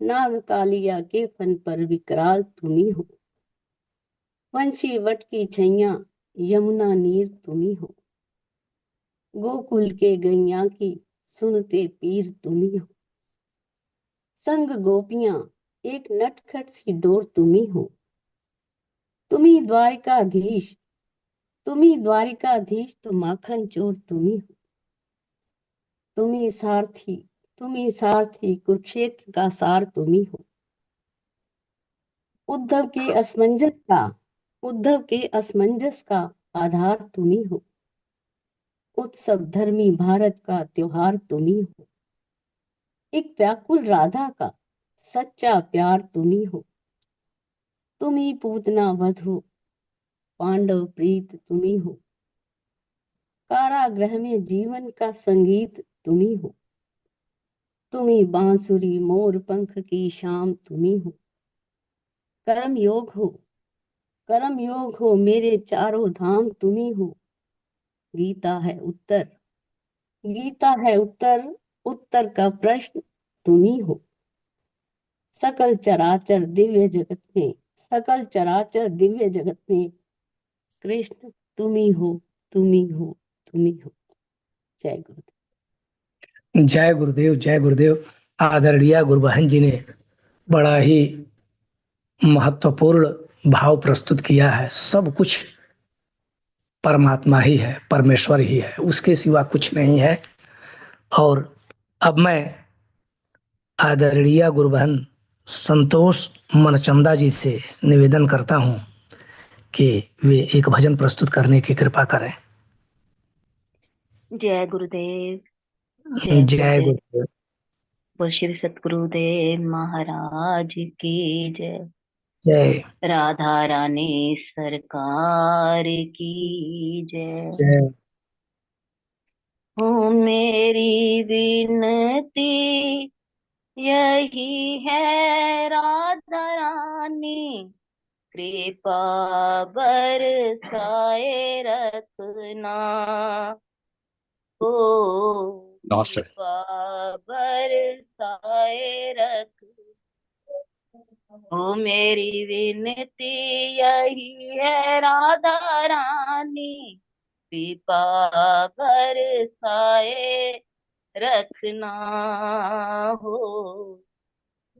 नाग कालिया के फन पर विकराल तुम्ही हो। वंशी वट की छैया यमुना नीर तुम्ही हो। गोकुल के गैया की सुनते पीर तुम्ही हो। संग गोपियां एक नटखट सी डोर तुम्ही हो। तुम्ही द्वारिकाधीश, तुम्ही द्वारिकाधीश तो माखन चोर तुम्ही हो। तुम्ही सारथी, तुम्ही सारथी कुरुक्षेत्र का सार तुम्ही हो। उद्धव के असमंजस का, उद्धव के असमंजस का आधार तुम्ही हो। उत्सव धर्मी भारत का त्योहार तुम्ही हो। एक व्याकुल राधा का सच्चा प्यार तुम्ही हो। तुम्ही पूतना वध हो, पांडव प्रीत तुम्ही हो। कारागृह में जीवन का संगीत तुम्ही हो। तुम्ही बांसुरी मोर पंख की शाम तुम्ही हो। कर्म योग हो, कर्म योग हो मेरे चारों धाम तुम्ही हो। गीता है उत्तर, गीता है उत्तर, उत्तर का प्रश्न तुम्ही हो। सकल चराचर दिव्य जगत में, सकल चराचर दिव्य जगत में कृष्ण तुम्ही हो, तुम्ही हो, तुम्ही हो। जय गुरुदेव। जय गुरुदेव, जय गुरुदेव। आदरणीय गुरु बहन जी ने बड़ा ही महत्वपूर्ण भाव प्रस्तुत किया है। सब कुछ परमात्मा ही है, परमेश्वर ही है, उसके सिवा कुछ नहीं है। और अब मैं आदरणीय गुरु बहन संतोष मनचंदा जी से निवेदन करता हूँ कि वे एक भजन प्रस्तुत करने की कृपा करें। जय गुरुदेव, जय जय गुरुदेव। गुरुदेव। बोल श्री सतगुरुदेव महाराज की जय। जय राधा रानी सरकार की जय। जय। हो मेरी विनती यही है राधा रानी, कृपा बरसाए रखना। ओ कृपा बरसाए रख। ओ मेरी विनती यही है राधा रानी, कृपा बरसाए रखना। हो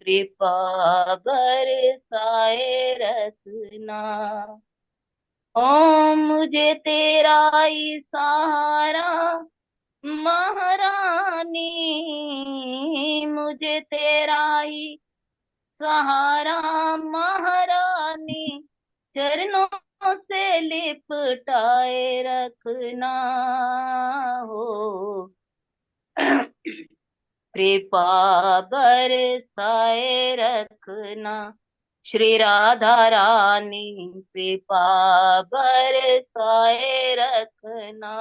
कृपा बरसाए रखना। ओ मुझे तेरा ही सहारा महारानी, मुझे तेरा ही सहारा महारानी, चरणों से लिपटाए रखना। हो कृपा बरसाए रखना। श्री राधा रानी कृपा बरसाए रखना।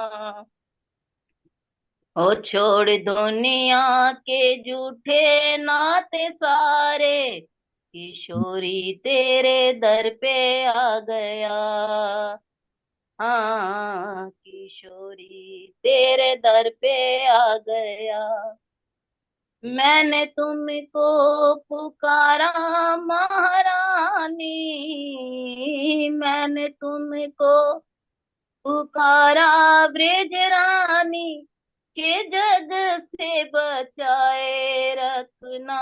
ओ छोड़ दुनिया के झूठे नाते सारे, किशोरी तेरे दर पे आ गया। हाँ किशोरी तेरे दर पे आ गया। मैंने तुमको पुकारा महारानी, मैंने तुमको पुकारा ब्रज रानी, के जग से बचाए रखना।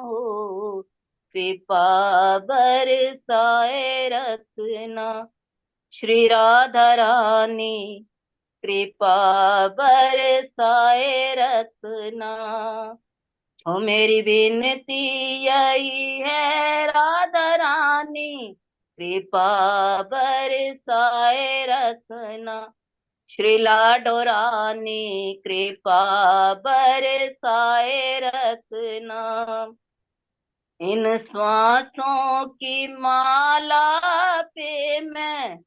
हो कृपा बरसाए रखना। श्री राधा रानी कृपा बरसाए रखना। हो मेरी विनती यही है राधा रानी, कृपा बरसाए रखना। श्री लाडो रानी कृपा बरसाए रखना। इन श्वासों की माला पे मैं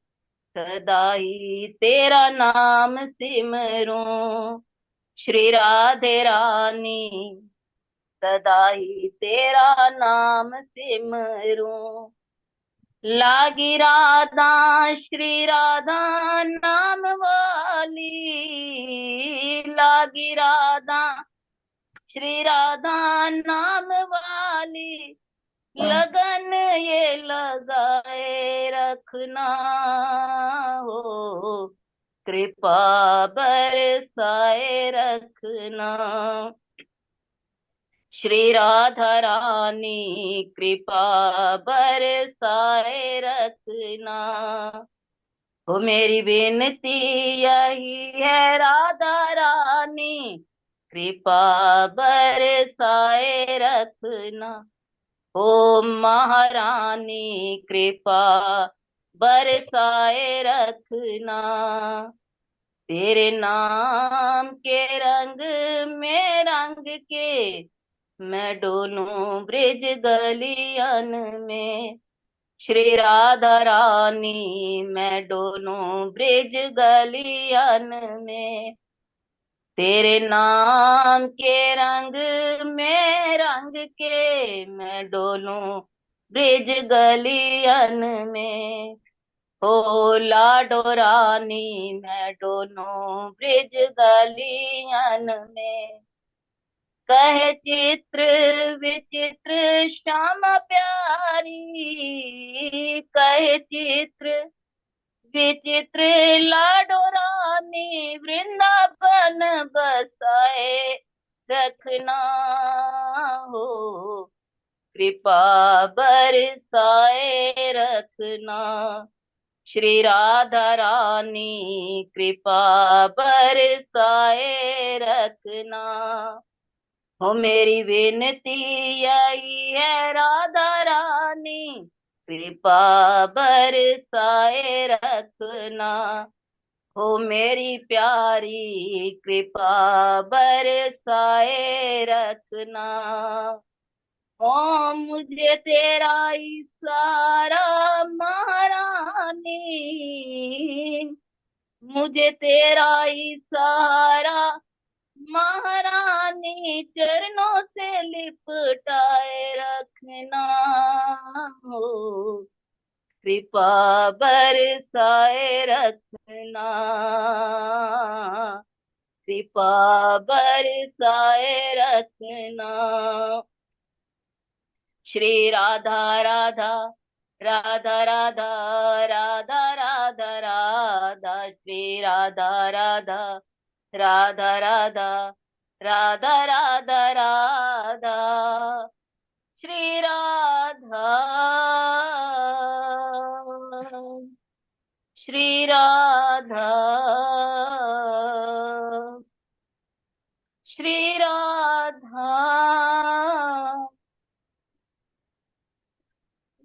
सदा ही तेरा नाम सिमरूं। श्री राधे रानी सदा ही तेरा नाम सिमरूं। लागी राधा श्री राधा नाम वाली, लागी राधा श्री राधा नाम वाली, लगन ये लगाए रखना हो, कृपा बरसाए रखना। श्री राधा रानी कृपा बरसाए रखना। हो मेरी विनती यही है राधा रानी, कृपा बरसाए रखना। ओ महारानी कृपा बरसाए रखना। तेरे नाम के रंग में रंग के मैं डोलूं ब्रिज गलियन में। श्री राधा रानी मैं डोलूं ब्रिज गलियन में। तेरे नाम के रंग में रंग के मैं डोलूं ब्रिज गलियन में। ओ लाडो रानी मैं डोलूं ब्रिज गलियन में। कहे चित्र विचित्र श्यामा प्यारी, कहे चित्र विचित्र लाडो रानी, वृंदावन बसाए रखना हो, कृपा बरसाए रखना। श्री राधा रानी कृपा बरसाए रखना। हो मेरी विनती यही है राधा रानी, कृपा बरसाए रखना। हो मेरी प्यारी कृपा बरसाए रखना। ओ मुझे तेरा इशारा महारानी, मुझे तेरा इशारा महारानी, चरणों से लिपटाए रखना हो, कृपा बरसाए रखना। कृपा बरसाए रखना। श्री राधा राधा राधा राधा राधा राधा राधा, श्री राधा राधा राधा राधा राधा राधा राधा। श्री राधा श्री राधा श्री राधा।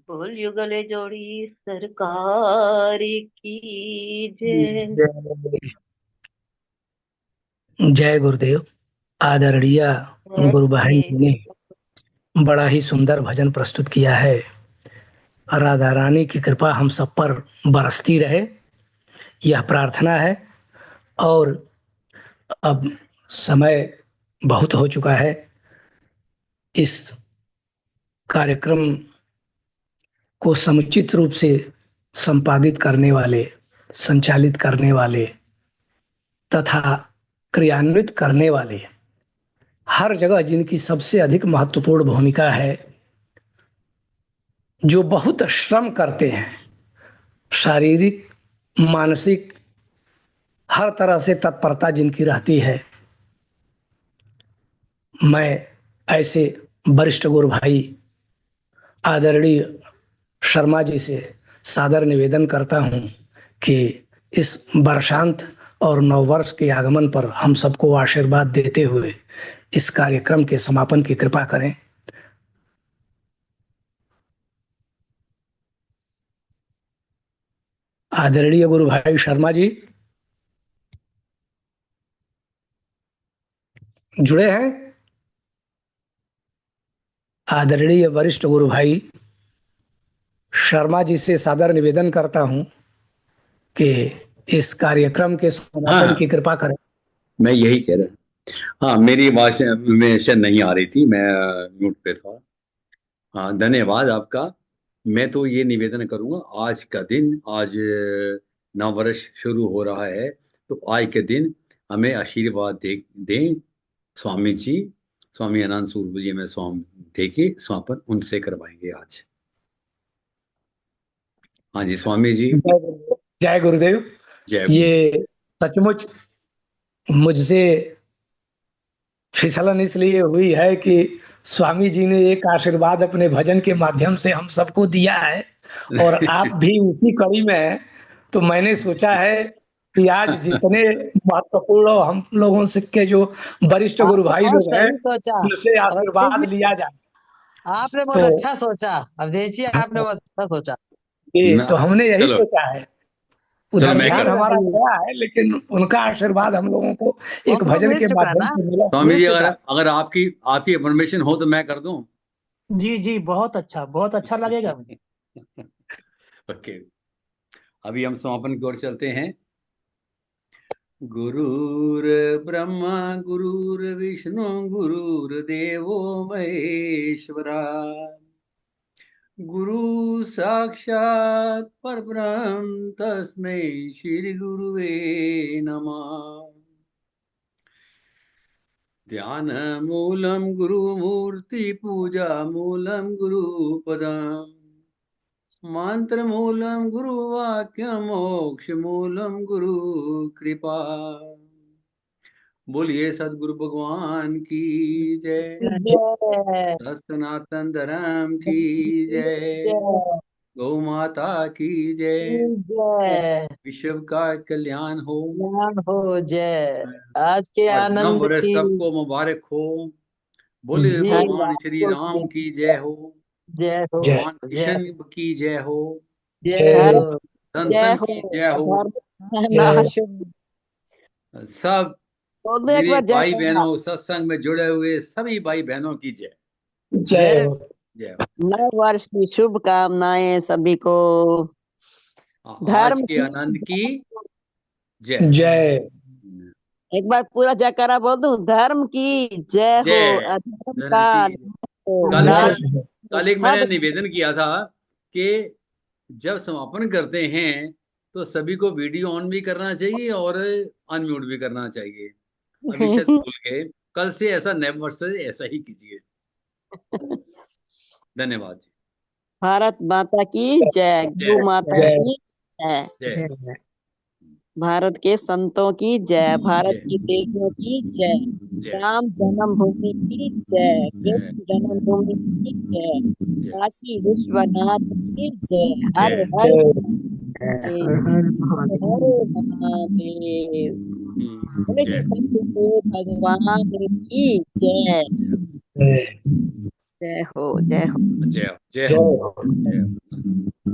बोल युगल जोड़ी सरकार की जय। जय गुरुदेव। आदरणीय गुरु बहन जी ने बड़ा ही सुंदर भजन प्रस्तुत किया है। राधा रानी की कृपा हम सब पर बरसती रहे, यह प्रार्थना है। और अब समय बहुत हो चुका है। इस कार्यक्रम को समुचित रूप से संपादित करने वाले, संचालित करने वाले तथा क्रियान्वित करने वाले, हर जगह जिनकी सबसे अधिक महत्वपूर्ण भूमिका है, जो बहुत श्रम करते हैं, शारीरिक मानसिक हर तरह से तत्परता जिनकी रहती है, मैं ऐसे वरिष्ठ गुरु भाई आदरणीय शर्मा जी से सादर निवेदन करता हूं कि इस वर्षांत और नववर्ष के आगमन पर हम सबको आशीर्वाद देते हुए इस कार्यक्रम के समापन की कृपा करें। आदरणीय गुरु भाई शर्मा जी जुड़े हैं? आदरणीय वरिष्ठ गुरु भाई शर्मा जी से सादर निवेदन करता हूं कि इस कार्यक्रम के समापन हाँ की कृपा करें। मैं यही कह रहा। हाँ मेरी आवाज में शायद नहीं आ रही थी, मैं म्यूट पे था। हाँ धन्यवाद आपका। मैं तो ये निवेदन करूंगा, आज का दिन, आज नव वर्ष शुरू हो रहा है, तो आज के दिन हमें आशीर्वाद दें स्वामी जी, स्वामी अनंत स्वरूप जी में स्वामी दे के समापन उनसे करवाएंगे आज। हाँ जी स्वामी जी। जय गुरुदेव। जय ये सचमुच मुझसे फिसलन इसलिए हुई है कि स्वामी जी ने एक आशीर्वाद अपने भजन के माध्यम से हम सबको दिया है, और आप भी उसी कड़ी में हैं। तो मैंने सोचा है कि आज जितने महत्वपूर्ण हम लोगों से के जो वरिष्ठ गुरु आपने भाई बहुत लोग हैं सही सोचा उनसे अवधेश आशीर्वाद जी, लिया जाए। आपने बहुत तो अच्छा सोचा अवधेश जी, आपने बहुत अच्छा सोचा। ये ना, तो हमने यही चलो सोचा है। चलो उधर मैं ध्यान कर हमारा गया है, लेकिन उनका आशीर्वाद हम लोगों को एक उनको भजन मिल के चुका माध्यम ना, से मिला। स्वामी मिल जी, चुका। अगर अगर आपकी आपकी परमिशन हो तो मैं कर दूं। जी जी, बहुत अच्छा लगेगा मुझे। ओके, अभी हम समापन की ओर चलते हैं। गुरुर ब्रह्मा गुरुर्विष्णु गुरुर्देवो महेश्वरा, गुरु साक्षात परब्रह्म तस्मै श्री गुरुवे नमः। ध्यान मूलम गुरुमूर्ति पूजा मूलम गुरुपदम, मंत्र मूलम गुरुवाक्य मोक्ष मूलम गुरु कृपा। बोलिए सदगुरु भगवान की जय, जय सनातन धर्म की जय, जय गौ माता की जय, जय, विश्व का कल्याण हो, ज्ञान हो जय, आज के और नव आनंद वर्ष की सबको मुबारक हो। बोले जी, भगवान श्री आपको राम भी की जय हो, जय हो, जय भगवान जय कृष्ण की जय हो, जय जय हो, धन जय धन हो। की जय हो। धर्म जय नाश हो। सब बोल दो एक मेरे बार जय भाई करना। बहनों, सत्संग में जुड़े हुए सभी भाई बहनों की जय जय जय हो। जय हो। नव वर्ष की शुभकामनाएं सभी को। आज धर्म के की आनंद की जय जय एक बार पूरा जयकारा बोल दूं। धर्म की जय हो, जय। अधर्म धर्म का की नाश हो, कल नर कल एक मैंने निवेदन किया था कि जब समापन करते हैं तो सभी को वीडियो ऑन भी करना चाहिए और अनम्यूट भी करना चाहिए। अभी शायद भूल गए, कल से ऐसा नए वर्ष से ऐसा ही कीजिए। धन्यवाद। भारत माता की जय, जय गौ माता जय की जय, जय भारत के संतों की जय, भारत जय की देवियों की जय, जय राम जन्मभूमि की जय, जय कृष्ण जन्मभूमि की जय, जय काशी विश्वनाथ की जय। हर जय हर जय महादेव, हर हर हर महादेव। महादेव। बोले जय सतगुरु भगवान की जय। जय जय हो, जय हो। जय जय जय हो हो। जय हो।